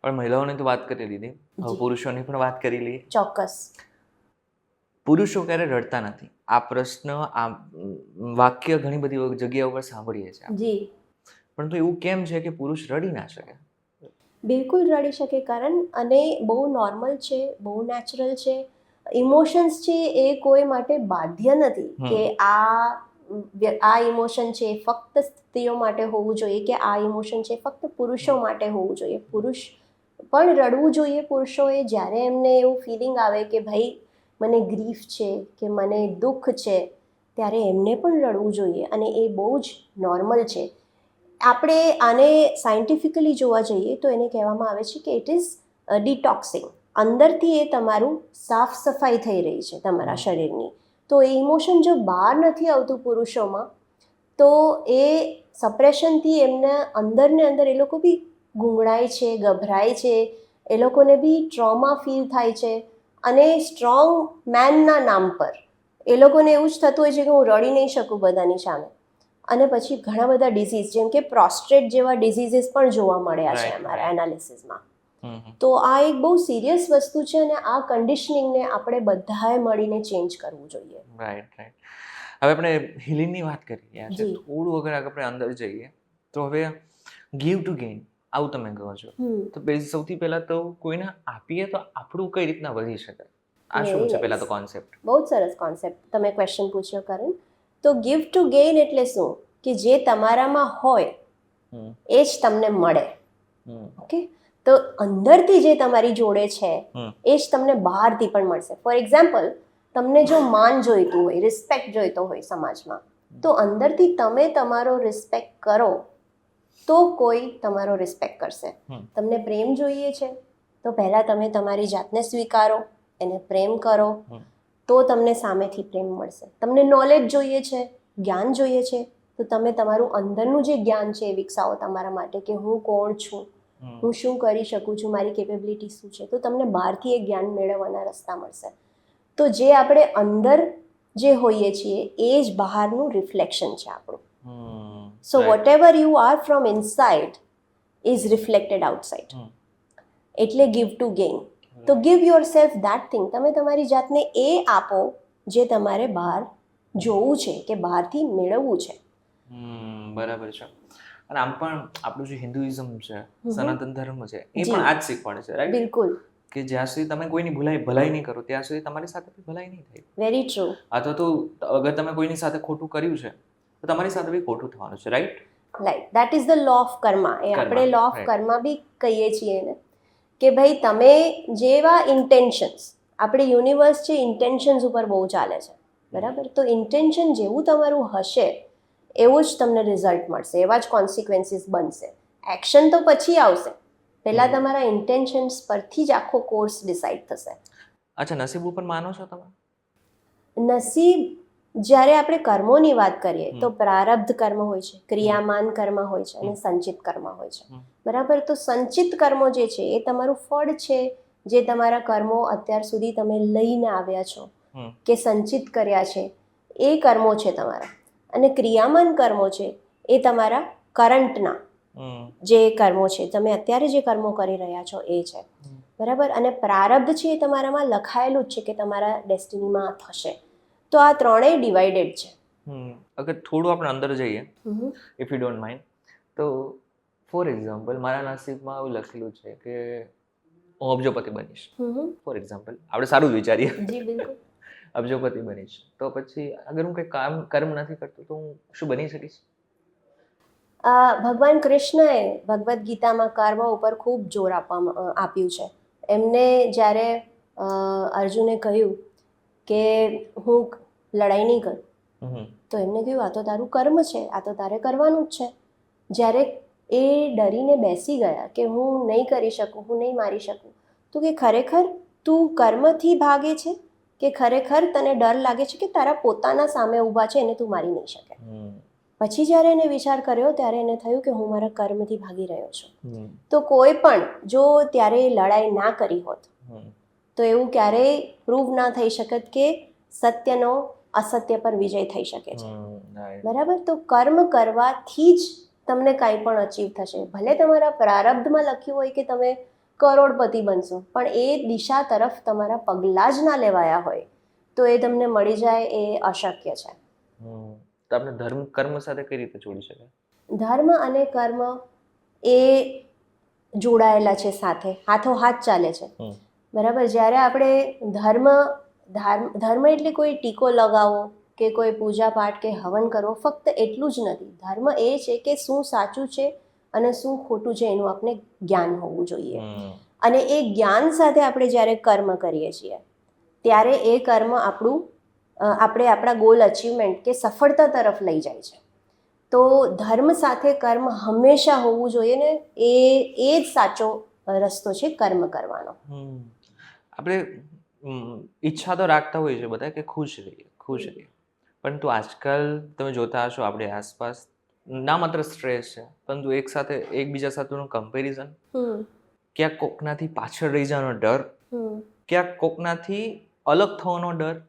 પણ મહિલાઓની તો વાત કરી લીધી, હવે પુરુષોની પણ વાત કરી લઈએ. ચોક્કસ. પુરુષો ક્યારે રડતા નથી, આ પ્રશ્ન આ વાક્ય ઘણી બધી જગ્યા ઉપર સાંભળીએ છીએ આપણે. જી. પરંતુ એવું કેમ છે કે પુરુષ રડી ના શકે? બિલકુલ રડી શકે, કારણ અને બહુ નોર્મલ છે, બહુ નેચરલ છે. ઇમોશન્સ છે એ કોઈ માટે બાધ્ય નથી કે આ ઇમોશન છે ફક્ત સ્ત્રીઓ માટે હોવું જોઈએ, કે આ ઇમોશન છે ફક્ત પુરુષો માટે હોવું જોઈએ. પુરુષ પણ રડવું જોઈએ પુરુષોએ, જ્યારે એમને એવું ફિલિંગ આવે કે ભાઈ મને ગ્રીફ છે કે મને દુઃખ છે, ત્યારે એમને પણ રડવું જોઈએ. અને એ બહુ જ નોર્મલ છે. આપણે આને સાયન્ટિફિકલી જોવા જઈએ તો એને કહેવામાં આવે છે કે ઇટ ઇઝ ડિટોક્સિંગ. અંદરથી એ તમારું સાફ સફાઈ થઈ રહી છે તમારા શરીરની. તો એ ઇમોશન જો બહાર નથી આવતું પુરુષોમાં, તો એ સપ્રેશનથી એમના અંદરને અંદર એ લોકો બી ગૂંગળાય છે, ગભરાય છે, એ લોકોને બી ટ્રોમા ફીલ થાય છે. અને સ્ટ્રોંગ મેનના નામ પર એ લોકોને એવું જ થતું હોય છે કે હું રડી નહીં શકું બધાની સામે. અને પછી ઘણા બધા ડિઝીઝ જેમ કે પ્રોસ્ટેટ જેવા ડિઝીઝીસ પણ જોવા મળ્યા છે અમારા એનાલિસિસમાં. તો આ એક બહુ સિરિયસ વસ્તુ છે અને આ કન્ડિશનિંગને આપણે બધાએ મળીને ચેન્જ કરવું જોઈએ. Right right. હવે આપણે હિલિંગની વાત કરી રહ્યા છે, થોડું અગર આપણે અંદર જઈએ તો હવે ગીવ ટુ ગેઇન આવું તમે કહો છો, તો સૌથી પહેલા તો કોઈને આપીએ તો આપણું કઈ રીતના વધી શકે, આ શું છે પહેલા તો કોન્સેપ્ટ? બહુ જ સરસ કોન્સેપ્ટ તમે ક્વેશ્ચન પૂછ્યો કરણ. તો ગિવ ટુ ગેઇન એટલે શું કે જે તમારામાં હોય એ જ તમને મળે. ઓકે. તો અંદરથી જે તમારી જોડે છે એ જ તમને બહારથી પણ મળશે. ફોર એક્ઝામ્પલ, તમને જો માન જોઈતું હોય, રિસ્પેક્ટ જોઈતો હોય સમાજમાં, તો અંદરથી તમે તમારો રિસ્પેક્ટ કરો તો કોઈ તમારો રિસ્પેક્ટ કરશે. તમને પ્રેમ જોઈએ છે તો પહેલાં તમે તમારી જાતને સ્વીકારો, એને પ્રેમ કરો, તો તમને સામેથી પ્રેમ મળશે. તમને નોલેજ જોઈએ છે, જ્ઞાન જોઈએ છે, તો તમે તમારું અંદરનું જે જ્ઞાન છે એ વિકસાવો તમારા માટે, કે હું કોણ છું, હું શું કરી શકું છું, મારી કેપેબિલિટી શું છે, તો તમને બહારથી એ જ્ઞાન મેળવવાના રસ્તા મળશે. તો જે આપણે અંદર જે હોઈએ છીએ એ જ બહારનું રિફ્લેક્શન છે આપણું. So what ever you are from inside is reflected outside. એટલે ગિવ ટુ ગેઇન. તો give your self that thing. તમે તમારી જાતને એ આપો જે તમારે બહાર જોવું છે કે બહારથી મેળવવું છે. બરાબર છે. અને આમ પણ આપણું જે હિન્દુઇઝમ છે, સનાતન ધર્મ છે, એ પણ આ જ શીખવાડે છે, રાઈટ? બિલકુલ. કે જ્યાં સુધી તમે કોઈની ભલાઈ નહીં કરો ત્યાં સુધી તમારી સાથે ભલાઈ નહીં થાય. Very true. અથવા તો અગર તમે કોઈની સાથે ખોટું કર્યું છે તો તમારી સાથે બી ખોટું થવાનું છે, right? Right. That is the law of karma. એ આપણે લો ઓફ કર્મા બી કહીએ છીએ એને, કે ભાઈ તમે જેવા ઇન્ટેન્શન્સ, આપણે યુનિવર્સ છે ઇન્ટેન્શન્સ ઉપર બહુ ચાલે છે, બરાબર? તો ઇન્ટેન્શન જેવું તમારું હશે એવું જ તમને રિઝલ્ટ મળશે, એવા જ કોન્સિક્વન્સીસ બનશે. એક્શન તો પછી આવશે, પહેલાં તમારા ઇન્ટેન્શન્સ પરથી જ આખો કોર્સ ડિસાઇડ થશે. અચ્છા, નસીબ ઉપર માનો છો તમે? નસીબ, જ્યારે આપણે કર્મોની વાત કરીએ તો પ્રારબ્ધ કર્મ હોય છે, ક્રિયામાન કર્મ હોય છે અને સંચિત કર્મ હોય છે, બરાબર? તો સંચિત કર્મો જે છે એ તમારું ફળ છે, જે તમારા કર્મો અત્યાર સુધી તમે લઈને આવ્યા છો કે સંચિત કર્યા છે, એ કર્મો છે તમારા. અને ક્રિયામાન કર્મો છે એ તમારા કરંટના જે કર્મો છે, તમે અત્યારે જે કર્મો કરી રહ્યા છો એ છે, બરાબર? અને પ્રારબ્ધ છે એ તમારામાં લખાયેલું જ છે કે તમારા ડેસ્ટિનીમાં થશે. તો આ ત્રણેય ડિવાઇડેડ છે. અગર થોડું આપણે અંદર જઈએ, ઇફ યુ ડોન્ટ માઇન્ડ, તો ફોર એક્ઝામ્પલ મારા નસીબમાં એવું લખેલું છે કે હું અબજોપતિ બનીશ, ફોર એક્ઝામ્પલ, આપણે સારું જ વિચારીએ. જી બિલકુલ. અબજોપતિ બનીશ, તો પછી અગર હું કંઈ કર્મ નથી કરતો તો હું શું બની શકીશ? ભગવાન કૃષ્ણએ ભગવદ્ ગીતામાં કર્મ ઉપર ખૂબ જોર આપ્યું છે. એમને જ્યારે અર્જુને કહ્યું કે હું લડાઈ નહીં કરું, તો એમને કહ્યું આ તો તારું કર્મ છે, આ તો તારે કરવાનું જ છે. જ્યારે એ ડરીને બેસી ગયા કે હું નહીં કરી શકું, હું નહીં મારી શકું, તો કે ખરેખર તું કર્મથી ભાગે છે કે ખરેખર તને ડર લાગે છે કે તારા પોતાના સામે ઊભા છે એને તું મારી નહીં શકે. પછી જ્યારે એને વિચાર કર્યો ત્યારે એને થયું કે હું મારા કર્મથી ભાગી રહ્યો છું. તો કોઈ પણ જો ત્યારે લડાઈ ના કરી હોત તો એવું ક્યારેય પ્રૂવ ના થઈ શકત કે સત્યનો અસત્ય પર વિજય થઈ શકે છે. બરાબર? તો કર્મ કરવાથી જ તમને કાંઈ પણ અચીવ થશે. ભલે તમારા પ્રારબ્ધમાં લખ્યું હોય કે તમે કરોડપતિ બનશો, પણ એ દિશા તરફ તમારા પગલાં જ ના લેવાયા હોય તો એ તમને મળી જાય એ અશક્ય છે. તો આપણે ધર્મ કર્મ સાથે કઈ રીતે જોડી શકાય? ધર્મ અને કર્મ એ જોડાયેલા છે, સાથે હાથોહાથ ચાલે છે. બરાબર? જ્યારે આપણે ધર્મ એટલે કોઈ ટીકો લગાવો કે કોઈ પૂજા પાઠ કે હવન કરવો, ફક્ત એટલું જ નથી. ધર્મ એ છે કે શું સાચું છે અને શું ખોટું છે એનું આપણે જ્ઞાન હોવું જોઈએ. અને એ જ્ઞાન સાથે આપણે જ્યારે કર્મ કરીએ છીએ ત્યારે એ કર્મ આપણે આપણા ગોલ અચીવમેન્ટ કે સફળતા તરફ લઈ જાય છે. તો ધર્મ સાથે કર્મ હંમેશા હોવું જોઈએ ને એ જ સાચો રસ્તો છે કર્મ કરવાનો. આપણે ઈચ્છા તો રાખતા હોઈએ છીએ બધા કે ખુશ રહીએ, પરંતુ આજકાલ તમે જોતા હશો આપણી આસપાસ ના માત્ર સ્ટ્રેસ છે પરંતુ એકબીજા સાથેનું કમ્પેરિઝન, ક્યાંક કોકનાથી પાછળ રહી જવાનો ડર, ક્યાંક કોકનાથી અલગ થવાનો ડર,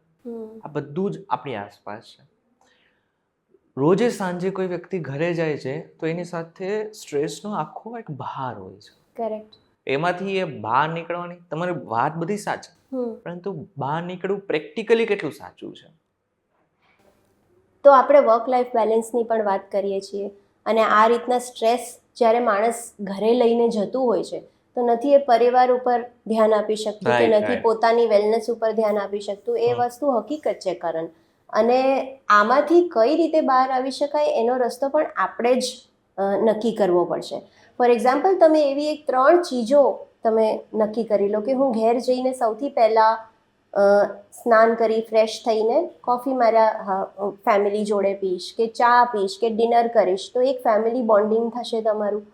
આ બધું જ આપણી આસપાસ છે. રોજે સાંજે કોઈ વ્યક્તિ ઘરે જાય છે તો એની સાથે સ્ટ્રેસનો આખો એક ભાર હોય છે. કરેક્ટ. એમાંથી એ બહાર નીકળવાની તમારી વાત બધી સાચી, પરંતુ બહાર નીકળવું પ્રેક્ટિકલી કેટલું સાચું છે? તો આપણે વર્ક લાઈફ બેલેન્સની પણ વાત કરીએ છીએ અને આ રીતના સ્ટ્રેસ જ્યારે માણસ ઘરે લઈને જતું હોય છે તો નથી એ પરિવાર ઉપર ધ્યાન આપી શકતું કે નથી પોતાની વેલનેસ ઉપર ધ્યાન આપી શકતું. એ વસ્તુ હકીકત છે કરણ. અને આમાંથી કઈ રીતે બહાર આવી શકાય એનો રસ્તો પણ આપણે જ નક્કી કરવો પડશે. ફોર એક્ઝામ્પલ, તમે એવી 3 ચીજો તમે નક્કી કરી લો કે હું ઘેર જઈને સૌથી પહેલાં સ્નાન કરી ફ્રેશ થઈને કોફી મારા ફેમિલી જોડે પીશ કે ચા પીશ કે ડિનર કરીશ, તો એક ફેમિલી બોન્ડિંગ થશે તમારું.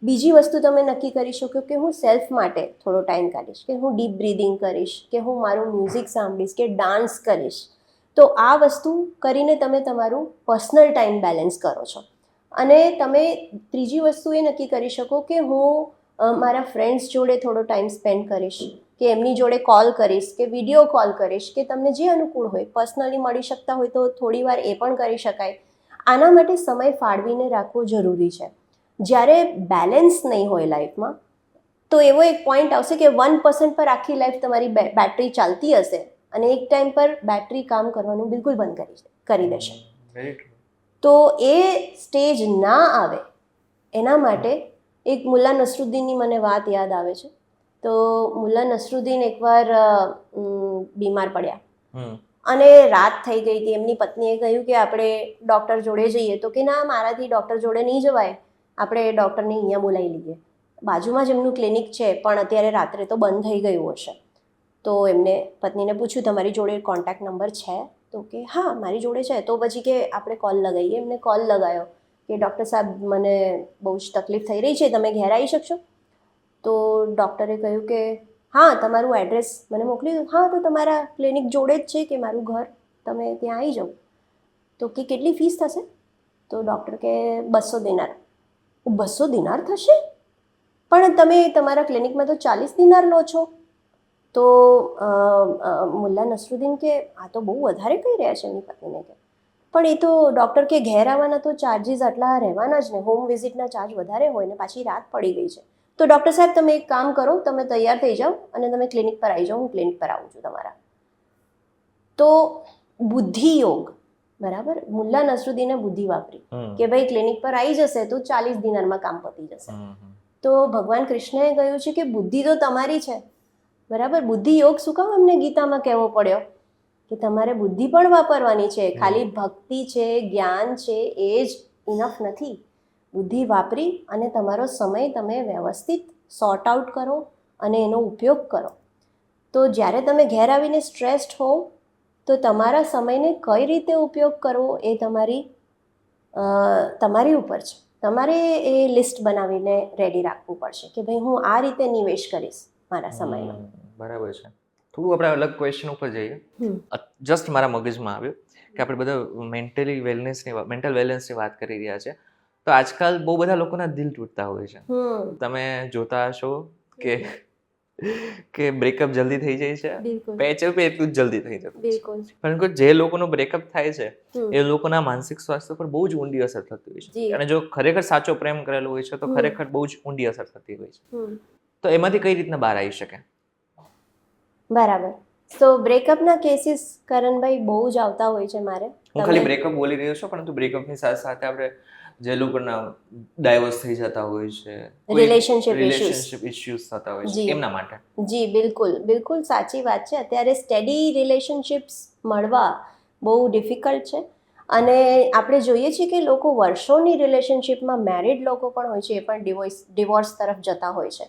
બીજી વસ્તુ તમે નક્કી કરી શકો કે હું સેલ્ફ માટે થોડો ટાઈમ કાઢીશ, કે હું ડીપ બ્રીધિંગ કરીશ, કે હું મારું મ્યુઝિક સાંભળીશ, કે ડાન્સ કરીશ. તો આ વસ્તુ કરીને તમે તમારું પર્સનલ ટાઈમ બેલેન્સ કરો છો. અને તમે ત્રીજી વસ્તુ એ નક્કી કરી શકો કે હું મારા ફ્રેન્ડ્સ જોડે થોડો ટાઈમ સ્પેન્ડ કરીશ, કે એમની જોડે કોલ કરીશ કે વિડીયો કોલ કરીશ, કે તમને જે અનુકૂળ હોય. પર્સનલી મળી શકતા હોય તો થોડી વાર એ પણ કરી શકાય. આના માટે સમય ફાળવીને રાખવો જરૂરી છે. જ્યારે બેલેન્સ નહીં હોય લાઈફમાં તો એવો એક પોઈન્ટ આવશે કે 1% પર આખી લાઈફ તમારી બેટરી ચાલતી હશે અને એક ટાઈમ પર બેટરી કામ કરવાનું બિલકુલ બંધ કરી દેશે. તો એ સ્ટેજ ના આવે એના માટે એક મુલ્લા નસરુદ્દીનની મને વાત યાદ આવે છે. તો મુલ્લા નસરુદ્દીન એકવાર બીમાર પડ્યા અને રાત થઈ ગઈ હતી. એમની પત્નીએ કહ્યું કે આપણે ડૉક્ટર જોડે જઈએ, તો કે ના, મારાથી ડૉક્ટર જોડે નહીં જવાય, આપણે ડૉક્ટરને અહીંયા બોલાવી લઈએ. બાજુમાં જ એમનું ક્લિનિક છે પણ અત્યારે રાત્રે તો બંધ થઈ ગયું હશે. તો એમને પત્નીને પૂછ્યું તમારી જોડે કોન્ટેક્ટ નંબર છે? તો કે હા મારી જોડે છે. તો પછી કે આપણે કોલ લગાવીએ. એમને કોલ લગાવ્યો કે ડૉક્ટર સાહેબ મને બહુ જ તકલીફ થઈ રહી છે, તમે ઘેર આવી શકશો? તો ડૉક્ટરે કહ્યું કે હા, તમારું એડ્રેસ મને મોકલી દો. હા, તો તમારા ક્લિનિક જોડે જ છે કે મારું ઘર, તમે ત્યાં આવી જાઓ. તો કે કેટલી ફીસ થશે? તો ડૉક્ટર કે 200 દિનાર. 200 દિનાર થશે? પણ તમે તમારા ક્લિનિકમાં તો 40 દિનાર લો છો. તો મુલ્લા નસરુદ્દીન કે આ તો બહુ વધારે કહી રહ્યા છે. એની પત્નીને કે પણ એ તો ડૉક્ટર કે ઘેર આવવાના તો ચાર્જીસ આટલા રહેવાના જ ને, હોમ વિઝિટના ચાર્જ વધારે હોય ને, પાછી રાત પડી ગઈ છે. તો ડૉક્ટર સાહેબ તમે એક કામ કરો, તમે તૈયાર થઈ જાઓ અને તમે ક્લિનિક પર આવી જાઓ, હું ક્લિનિક પર આવું છું તમારા. તો બુદ્ધિ યોગ, બરાબર, મુલ્લા નસરુદ્દીને બુદ્ધિ વાપરી કે ભાઈ ક્લિનિક પર આવી જશે તો 40 દિનારમાં કામ પતી જશે. તો ભગવાન કૃષ્ણએ કહ્યું છે કે બુદ્ધિ તો તમારી છે, બરાબર. બુદ્ધિ યોગ શું કામ અમને ગીતામાં કહેવો પડ્યો કે તમારે બુદ્ધિ પણ વાપરવાની છે. ખાલી ભક્તિ છે, જ્ઞાન છે એ જ ઇનફ નથી, બુદ્ધિ વાપરી અને તમારો સમય તમે વ્યવસ્થિત સોર્ટ આઉટ કરો અને એનો ઉપયોગ કરો. તો જ્યારે તમે ઘેર આવીને સ્ટ્રેસ્ડ હોવ તો તમારા સમયને કઈ રીતે ઉપયોગ કરવો એ તમારી ઉપર છે. તમારે એ લિસ્ટ બનાવીને રેડી રાખવું પડશે કે ભાઈ હું આ રીતે નિવેશ કરીશ મારા સમયનો. બરાબર છે. થોડું આપણે અલગ ક્વેશ્ચન ઉપર જઈએ. જસ્ટ મારા મગજમાં આવ્યું કે આપણે બધા મેન્ટલ વેલનેસની વાત કરી રહ્યા છે. તો આજકાલ બહુ બધા લોકોના દિલ તૂટતા હોય છે. તમે જોતા હશો કે બ્રેકઅપ જલ્દી થઈ જાય છે, પેચઅપ એટલું જ જલ્દી થઈ જતું છે. પરંતુ જે લોકોનું બ્રેકઅપ થાય છે એ લોકોના માનસિક સ્વાસ્થ્ય પર બહુ જ ઊંડી અસર થતી હોય છે. અને જો ખરેખર સાચો પ્રેમ કરેલો હોય છે તો ખરેખર બહુ જ ઊંડી અસર થતી હોય છે. તો એમાંથી કઈ રીતના બહાર આવી શકે? બરાબર. સો બ્રેકઅપના કેસીસ કરણભાઈ બહુ જ આવતા હોય છે મારે. હું ખાલી બ્રેકઅપ બોલી રહ્યો છું, પરંતુ બ્રેકઅપની સાથે સાથે આપણે જે લોકોના ડાયવોર્સ થઈ જતા હોય છે, રિલેશનશિપ ઇશ્યુઝ થતા હોય છે, એમના માટે. જી બિલકુલ સાચી વાત છે. અત્યારે સ્ટેડી રિલેશનશિપ્સ મળવા બહુ ડિફિકલ્ટ છે અને આપણે જોઈએ છીએ કે લોકો વર્ષોની રિલેશનશિપમાં મેરિડ લોકો પણ હોય છે એ પણ ડિવોર્સ તરફ જતા હોય છે.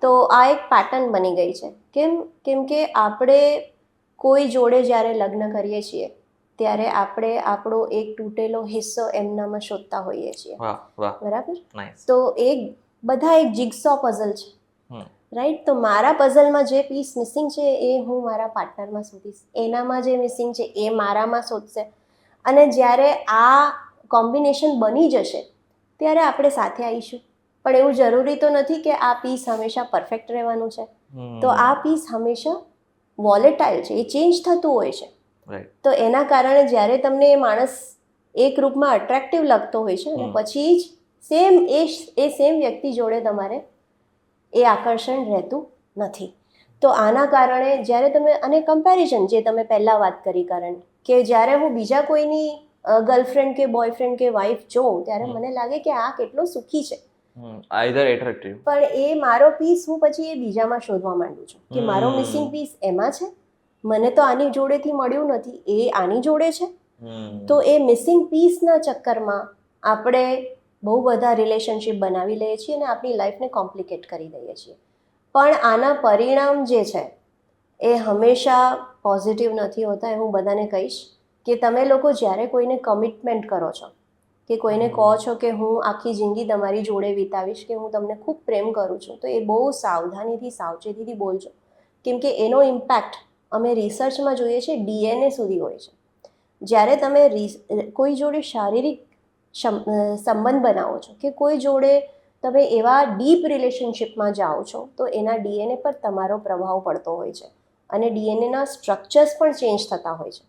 તો આ એક પેટર્ન બની ગઈ છે. કેમ કે આપણે કોઈ જોડે જ્યારે લગ્ન કરીએ છીએ ત્યારે આપણે આપણો એક તૂટેલો હિસ્સો એમનામાં શોધતા હોઈએ છીએ. બરાબર? તો બધા એક જિગસો પઝલ છે, રાઈટ? તો મારા પઝલમાં જે પીસ મિસિંગ છે એ હું મારા પાર્ટનરમાં શોધીશ, એનામાં જે મિસિંગ છે એ મારામાં શોધશે અને જ્યારે આ કોમ્બિનેશન બની જશે ત્યારે આપણે સાથે આવીશું. પણ એવું જરૂરી તો નથી કે આ પીસ હંમેશા પરફેક્ટ રહેવાનું છે. તો આ પીસ હંમેશા વોલેટાઇલ છે, એ ચેન્જ થતું હોય છે. તો એના કારણે જ્યારે તમને એ માણસ એક રૂપમાં અટ્રેક્ટિવ લાગતો હોય છે અને પછી જ સેમ વ્યક્તિ જોડે તમારે એ આકર્ષણ રહેતું નથી. તો આના કારણે જ્યારે તમે અને કમ્પેરિઝન જે તમે પહેલાં વાત કરી કરણ, કે જ્યારે હું બીજા કોઈની ગર્લફ્રેન્ડ કે બોયફ્રેન્ડ કે વાઈફ જોઉં ત્યારે મને લાગે કે આ કેટલો સુખી છે, પણ એ મારો પીસ હું પછી એ બીજામાં શોધવા માંડું છું કે મારો મિસિંગ પીસ એમાં છે, મને તો આની જોડેથી મળ્યું નથી, એ આની જોડે છે. તો એ મિસિંગ પીસના ચક્કરમાં આપણે બહુ બધા રિલેશનશિપ બનાવી લઈએ છીએ અને આપણી લાઈફને કોમ્પ્લિકેટ કરી દઈએ છીએ. પણ આના પરિણામ જે છે એ હંમેશા પોઝિટિવ નથી હોતા. હું બધાને કહીશ કે તમે લોકો જ્યારે કોઈને કમિટમેન્ટ કરો છો કે કોઈને કહો છો કે હું આખી જિંદગી તમારી જોડે વિતાવીશ, કે હું તમને ખૂબ પ્રેમ કરું છું, તો એ બહુ સાવધાનીથી સાવચેતીથી બોલજો. કેમ કે એનો ઇમ્પેક્ટ અમે રિસર્ચમાં જોઈએ છીએ DNA સુધી હોય છે. જ્યારે તમે કોઈ જોડે શારીરિક સંબંધ બનાવો છો કે કોઈ જોડે તમે એવા ડીપ રિલેશનશિપમાં જાઓ છો તો એના DNA પર તમારો પ્રભાવ પડતો હોય છે અને DNAના સ્ટ્રક્ચર્સ પણ ચેન્જ થતા હોય છે.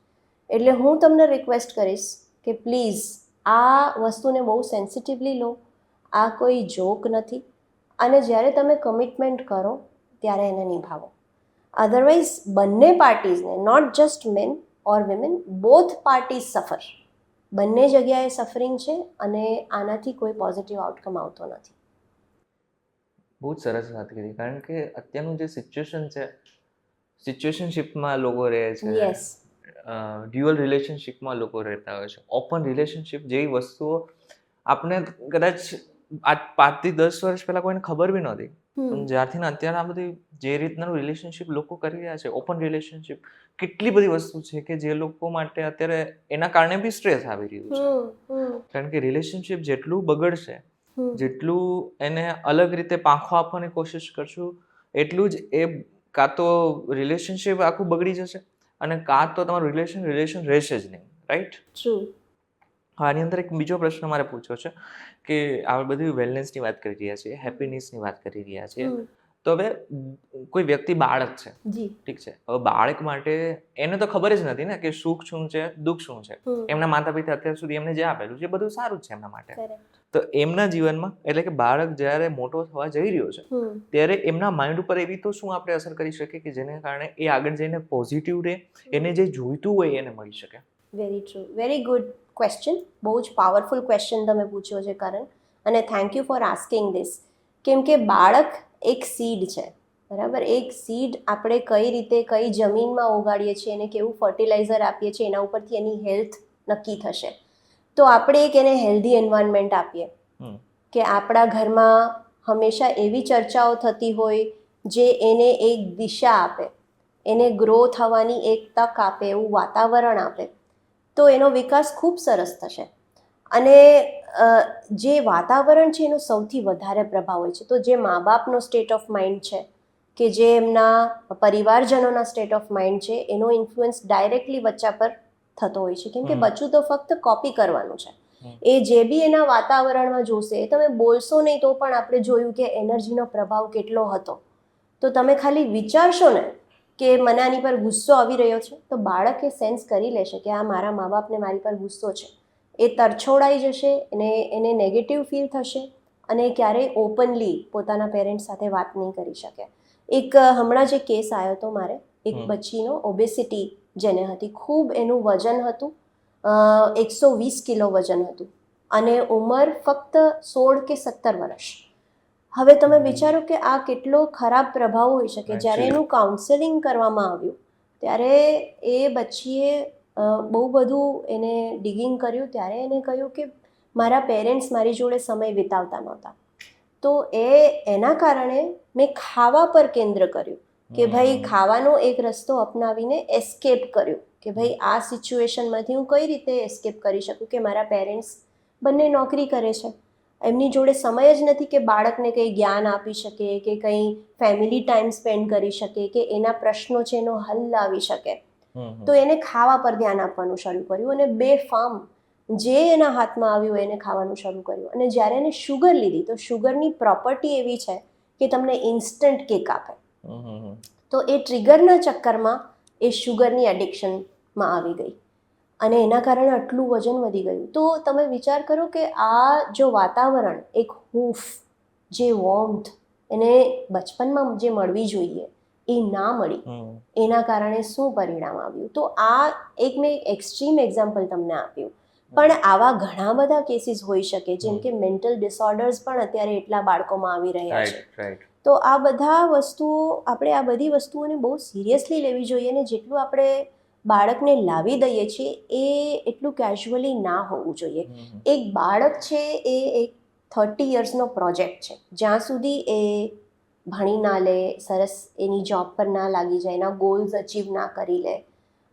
એટલે હું તમને રિક્વેસ્ટ કરીશ કે પ્લીઝ આ વસ્તુને બહુ સેન્સિટિવલી લો. આ કોઈ જોક નથી અને જ્યારે તમે કમિટમેન્ટ કરો ત્યારે એને નિભાવો. અધરવાઇઝ બંને પાર્ટીઝને, not just man or women, both parties suffer. બંને જગ્યાએ સફરિંગ છે અને આનાથી કોઈ પોઝિટિવ આઉટકમ આવતો નથી. બહુ જ સરસ વાત કરી. કારણ કે અત્યારનું જે સિચ્યુએશન છે, સિચ્યુએશનશિપમાં લોકો રહે છે, ડ્યુઅલ રિલેશનશિપમાં લોકો રહેતા હોય છે, ઓપન રિલેશનશિપ જેવી વસ્તુઓ આપણે કદાચ 5 થી 10 વર્ષ પહેલા કોઈને ખબર બી નહોતી. પણ જ્યારથી અત્યારે આ બધી જે રીતનાનું રિલેશનશિપ લોકો કરી રહ્યા છે, ઓપન રિલેશનશિપ, કેટલી બધી વસ્તુ છે કે જે લોકો માટે અત્યારે એના કારણે બી સ્ટ્રેસ આવી રહ્યું છે. કારણ કે રિલેશનશિપ જેટલું બગડશે, જેટલું એને અલગ રીતે પાંખો આપવાની કોશિશ કરશું, એટલું જ એ કાં તો રિલેશનશિપ આખું બગડી જશે અને કાં તો તમારું રિલેશન રહેશે જ નહીં. રાઈટ? આની અંદર એક બીજો પ્રશ્ન મારે પૂછ્યો છે કે આપણે બધી વેલનેસની વાત કરી રહ્યા છીએ, હેપીનેસની વાત કરી રહ્યા છીએ. તો હવે કોઈ વ્યક્તિ બાળક છે, ઠીક છે, હવે બાળક માટે એને તો ખબર જ નથી ને કે સુખ શું છે, દુઃખ શું છે. એમના માતા પિતા અત્યાર સુધી એમને જે આપેલું છે બધું સારું જ છે એમના માટે. તો એમના જીવનમાં એટલે કે બાળક જ્યારે મોટો થવા જઈ રહ્યો છે ત્યારે એમના માઇન્ડ ઉપર એવી તો શું આપણે અસર કરી શકીએ કે જેને કારણે એ આગળ જઈને પોઝિટિવ રહે, એને જે જોઈતું હોય એને મળી શકે? Very true, very good question. બહુ જ પાવરફુલ ક્વેશ્ચન તમે પૂછ્યો છે કરણ, અને thank you four asking this. કેમ કે બાળક એક સીડ છે, બરાબર? એક સીડ આપણે કઈ રીતે કઈ જમીનમાં ઉગાડીએ છીએ અને કેવું ફર્ટિલાઇઝર આપીએ છીએ એના ઉપરથી એની હેલ્થ નક્કી થશે. તો આપણે એક એને હેલ્ધી એન્વાયરમેન્ટ આપીએ કે આપણા ઘરમાં હંમેશા એવી ચર્ચાઓ થતી હોય જે એને એક દિશા આપે, એને ગ્રો થવાની એક તક આપે, એવું વાતાવરણ આપે, તો એનો વિકાસ ખૂબ સરસ થશે. અને જે વાતાવરણ છે એનો સૌથી વધારે પ્રભાવ હોય છે. તો જે મા બાપનો સ્ટેટ ઓફ માઇન્ડ છે કે જે એમના પરિવારજનોના સ્ટેટ ઓફ માઇન્ડ છે એનો ઇન્ફ્લુઅન્સ ડાયરેક્ટલી બચ્ચા પર થતો હોય છે. કેમ કે બચ્ચું તો ફક્ત કોપી કરવાનું છે. એ જે બી એના વાતાવરણમાં જોશે, તમે બોલશો નહીં તો પણ આપણે જોયું કે એનર્જીનો પ્રભાવ કેટલો હતો. તો તમે ખાલી વિચારશો ને કે મને આની પર ગુસ્સો આવી રહ્યો છે, તો બાળક એ સેન્સ કરી લેશે કે આ મારા મા બાપને મારી પર ગુસ્સો છે. એ તરછોડાઈ જશે, એને નેગેટિવ ફીલ થશે અને ક્યારેય ઓપનલી પોતાના પેરેન્ટ્સ સાથે વાત નહીં કરી શકે. એક હમણાં જે કેસ આવ્યો હતો મારે, એક બચ્ચીનો ઓબેસિટી જેને હતી, ખૂબ એનું વજન હતું, 120 કિલો વજન હતું અને ઉંમર ફક્ત 16 કે 17 વર્ષ. હવે તમે વિચારો કે આ કેટલો ખરાબ પ્રભાવ હોઈ શકે. જ્યારે એનું કાઉન્સેલિંગ કરવામાં આવ્યું ત્યારે એ બચ્ચીએ બહુ બધું એને ડિગિંગ કર્યું. ત્યારે એને કહ્યું કે મારા પેરેન્ટ્સ મારી જોડે સમય વિતાવતા નહોતા. તો એના કારણે મેં ખાવા પર કેન્દ્ર કર્યું કે ભાઈ ખાવાનો એક રસ્તો અપનાવીને એસ્કેપ કર્યો કે ભાઈ આ સિચ્યુએશનમાંથી હું કઈ રીતે એસ્કેપ કરી શકું કે મારા પેરેન્ટ્સ બંને નોકરી કરે છે, એમની જોડે સમય જ નથી કે બાળકને કંઈ જ્ઞાન આપી શકે કે કંઈ ફેમિલી ટાઈમ સ્પેન્ડ કરી શકે કે એના પ્રશ્નો છે એનો હલ લાવી શકે. તો એને ખાવા પર ધ્યાન આપવાનું શરૂ કર્યું અને બેફામ જે એના હાથમાં આવ્યું એને ખાવાનું શરૂ કર્યું. અને જ્યારે એને શુગર લીધી તો શુગરની પ્રોપર્ટી એવી છે કે તમને ઇન્સ્ટન્ટ કિક આપે. તો એ ટ્રિગરના ચક્કરમાં એ શુગરની એડિક્શનમાં આવી ગઈ અને એના કારણે આટલું વજન વધી ગયું. તો તમે વિચાર કરો કે આ જો વાતાવરણ, એક હૂંફ, જે વોર્મથ એને બચપનમાં જે મળવી જોઈએ એ ના મળી, એના કારણે શું પરિણામ આવ્યું. તો આ એક મેં એક્સ્ટ્રીમ એક્ઝામ્પલ તમને આપ્યું. પણ આવા ઘણા બધા કેસીસ હોઈ શકે, જેમ કે મેન્ટલ ડિસઓર્ડર્સ પણ અત્યારે એટલા બાળકોમાં આવી રહ્યા છે. તો આ બધી વસ્તુઓને બહુ સિરિયસલી લેવી જોઈએ અને જેટલું આપણે બાળકને લાવી દઈએ છીએ એ એટલું કેઝ્યુઅલી ના હોવું જોઈએ. એક બાળક છે એ એક 30 યર્સનો પ્રોજેક્ટ છે. જ્યાં સુધી એ ભણી ના લે, સરસ એની જોબ પર ના લાગી જાય, એના ગોલ્સ અચીવ ના કરી લે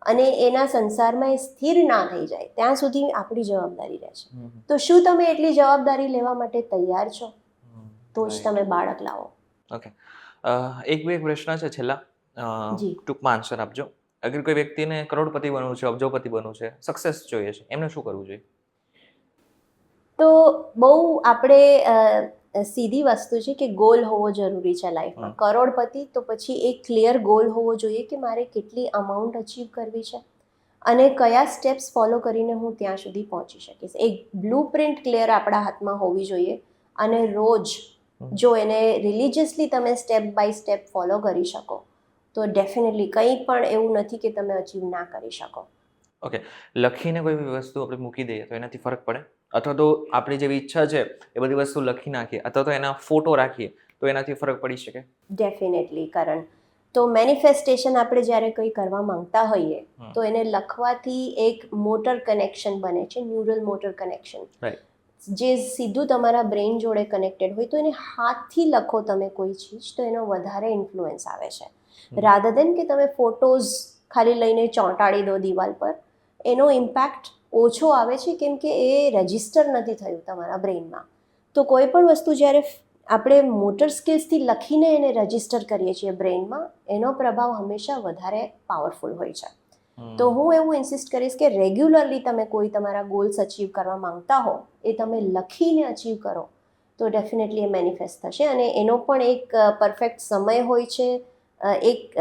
અને એના સંસારમાં એ સ્થિર ના થઈ જાય, ત્યાં સુધી આપણી જવાબદારી રહે છે. તો શું તમે એટલી જવાબદારી લેવા માટે તૈયાર છો? તો જ તમે બાળક લાવો. ઓકે, એક બે પ્રશ્ન છે છેલ્લા, ટૂંકમાં આન્સર આપજો. અગર કોઈ વ્યક્તિને કરોડપતિ બનવું છે, અબજોપતિ બનવું છે, સક્સેસ જોઈએ છે, એમને શું કરવું જોઈએ? તો બહુ આપણે સીધી વસ્તુ છે કે ગોલ હોવો જરૂરી છે લાઈફમાં. કરોડપતિ તો પછી એક ક્લિયર ગોલ હોવો જોઈએ કે મારે કેટલી અમાઉન્ટ અચીવ કરવી છે અને કયા સ્ટેપ્સ ફોલો કરીને હું ત્યાં સુધી પહોંચી શકીશ. એક બ્લુ પ્રિન્ટ ક્લિયર આપણા હાથમાં હોવી જોઈએ અને રોજ જો એને રિલિજિયસલી તમે સ્ટેપ બાય સ્ટેપ ફોલો કરી શકો તો ડેફિનેટલી કંઈ પણ એવું નથી કે તમે અચીવ ના કરી શકો. ઓકે, લખીને કોઈ વસ્તુ આપણે મૂકી દઈએ તો એનાથી ફરક પડે? અથવા તો આપણી જેવી ઈચ્છા છે એ બધી વસ્તુ લખી નાખીએ અથવા તો એના ફોટો રાખીએ તો એનાથી ફરક પડી શકે? ડેફિનેટલી. કારણ તો મેનિફેસ્ટેશન આપણે જ્યારે કંઈ કરવા માંગતા હોઈએ તો એને લખવાથી એક મોટર કનેક્શન બને છે, ન્યુરલ મોટર કનેક્શન, જે સીધું તમારા બ્રેઇન જોડે કનેક્ટેડ હોય. તો એને હાથથી લખો તમે કોઈ ચીજ તો એનો વધારે ઇન્ફ્લુઅન્સ આવે છે રાધર દેન કે તમે ફોટોઝ ખાલી લઈને ચોંટાડી દો દિવાલ પર. એનો ઇમ્પેક્ટ ઓછો આવે છે કેમ કે એ રજિસ્ટર નથી થયું તમારા બ્રેઇનમાં. તો કોઈ પણ વસ્તુ જ્યારે આપણે મોટર સ્કિલ્સથી લખીને એને રજિસ્ટર કરીએ છીએ બ્રેઇનમાં, એનો પ્રભાવ હંમેશા વધારે પાવરફુલ હોય છે. તો હું એવું ઇન્સિસ્ટ કરીશ કે રેગ્યુલરલી તમે કોઈ તમારા ગોલ્સ અચીવ કરવા માંગતા હો એ તમે લખીને અચીવ કરો તો ડેફિનેટલી એ મેનિફેસ્ટ થશે. અને એનો પણ એક પરફેક્ટ સમય હોય છે. એક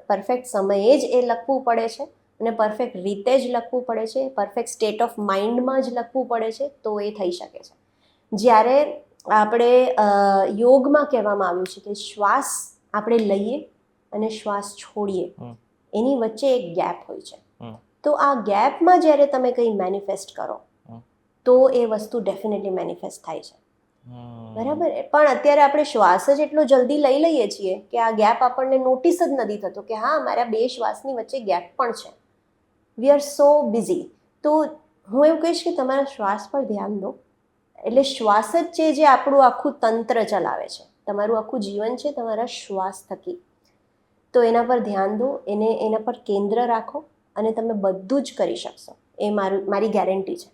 પરફેક્ટ સમયે જ એ લખવું પડે છે અને પરફેક્ટ રીતે જ લખવું પડે છે, પરફેક્ટ સ્ટેટ ઓફ માઇન્ડમાં જ લખવું પડે છે તો એ થઈ શકે છે. જ્યારે આપણે યોગમાં કહેવામાં આવ્યું છે કે શ્વાસ આપણે લઈએ અને શ્વાસ છોડીએ, એની વચ્ચે એક ગેપ હોય છે. તો આ ગેપમાં જ્યારે તમે કંઈ મેનિફેસ્ટ કરો તો એ વસ્તુ ડેફિનેટલી મેનિફેસ્ટ થાય છે. બરાબર. પણ અત્યારે આપણે શ્વાસ જ એટલો જલ્દી લઈ લઈએ છીએ કે આ ગેપ આપણને નોટિસ જ નથી થતો કે હા મારા 2 શ્વાસની વચ્ચે ગેપ પણ છે. We are so busy. તો હું એવું કહીશ કે તમારા શ્વાસ પર ધ્યાન દો એટલે શ્વાસ જ છે જે આપણું આખું તંત્ર ચલાવે છે. તમારું આખું જીવન છે તમારા શ્વાસ થકી. તો એના પર ધ્યાન દો, એના પર કેન્દ્ર રાખો અને તમે બધું જ કરી શકશો. એ મારી ગેરંટી છે.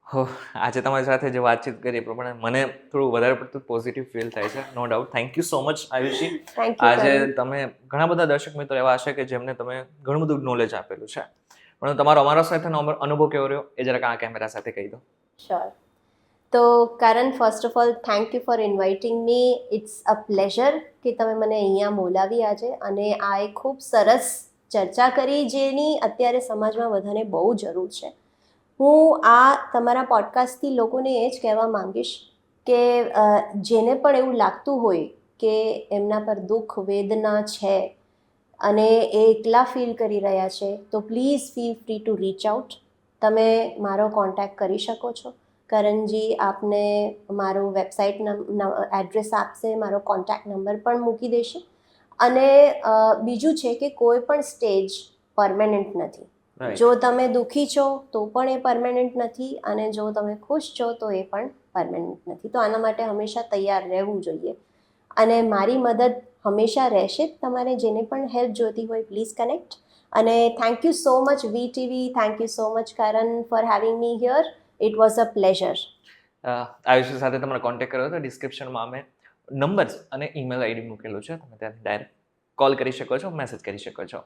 હો, આજે તમારી સાથે જે વાતચીત કરી એ પ્રમાણે મને થોડું વધારે પડતું પોઝિટિવ ફીલ થાય છે, no doubt. Thank you so much Ayushi. Thank you. આજે તમે ઘણા બધા દર્શક મિત્રો એવા હશે કે જેમને તમે ઘણું બધું નોલેજ આપેલું છે, પણ તમારો અમારા સાથેનો અનુભવ કેવો રહ્યો એ જરાક આ કેમેરા સાથે કહી દો. શ્યોર. તો કારણ first of all thank you for inviting me. It's a pleasure કે તમે મને અહીંયા બોલાવી આજે, અને આ એક ખૂબ સરસ ચર્ચા કરી જેની અત્યારે સમાજમાં બધાને બહુ જરૂર છે. હું આ તમારા પોડકાસ્ટથી લોકોને એ જ કહેવા માંગીશ કે જેને પણ એવું લાગતું હોય કે એમના પર દુઃખ વેદના છે અને એ એકલા ફીલ કરી રહ્યા છે, તો please feel free to reach out. તમે મારો કોન્ટેક્ટ કરી શકો છો. કરણજી આપને મારું વેબસાઇટ એડ્રેસ આપશે, મારો કોન્ટેક્ટ નંબર પણ મૂકી દેશે. અને બીજું છે કે કોઈ પણ સ્ટેજ પરમેનન્ટ નથી. જો તમે દુઃખી છો તો પણ એ પરમેનન્ટ નથી, અને જો તમે ખુશ છો તો એ પણ પરમેનન્ટ નથી. તો આના માટે હંમેશા તૈયાર રહેવું જોઈએ, અને મારી મદદ હંમેશા રહેશે. તમારે જેને પણ હેલ્પ જોઈતી હોય પ્લીઝ કનેક્ટ. અને thank you so much VTV, thank you so much Karan for having me here. It was a pleasure. Ayushi સાથે તમારે કોન્ટેક્ટ કર્યો તો ડિસ્ક્રિપ્શનમાં અમે નંબર્સ અને ઈમેલ આઈડી મૂકેલું છે, તમે ત્યાંથી ડાયરેક્ટ કોલ કરી શકો છો, મેસેજ કરી શકો છો.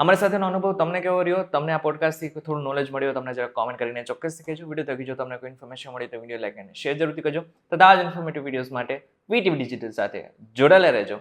અમારી સાથેનો અનુભવ તમને કેવો રહ્યો, તમને આ પોડકાસ્ટથી થોડું નોલેજ મળ્યો, તમને જરા કોમેન્ટ કરીને ચોક્કસથી કહેજો. વિડીયો થકી જો તમને કોઈ ઇન્ફોર્મેશન મળી તો વિડીયો લાઈક અને શેર જરૂરથી કરજો. તથા આ જ ઇન્ફોર્મેટિવ વિડીયોઝ માટે VTV ડિજિટલ સાથે જોડાયેલા રહેજો.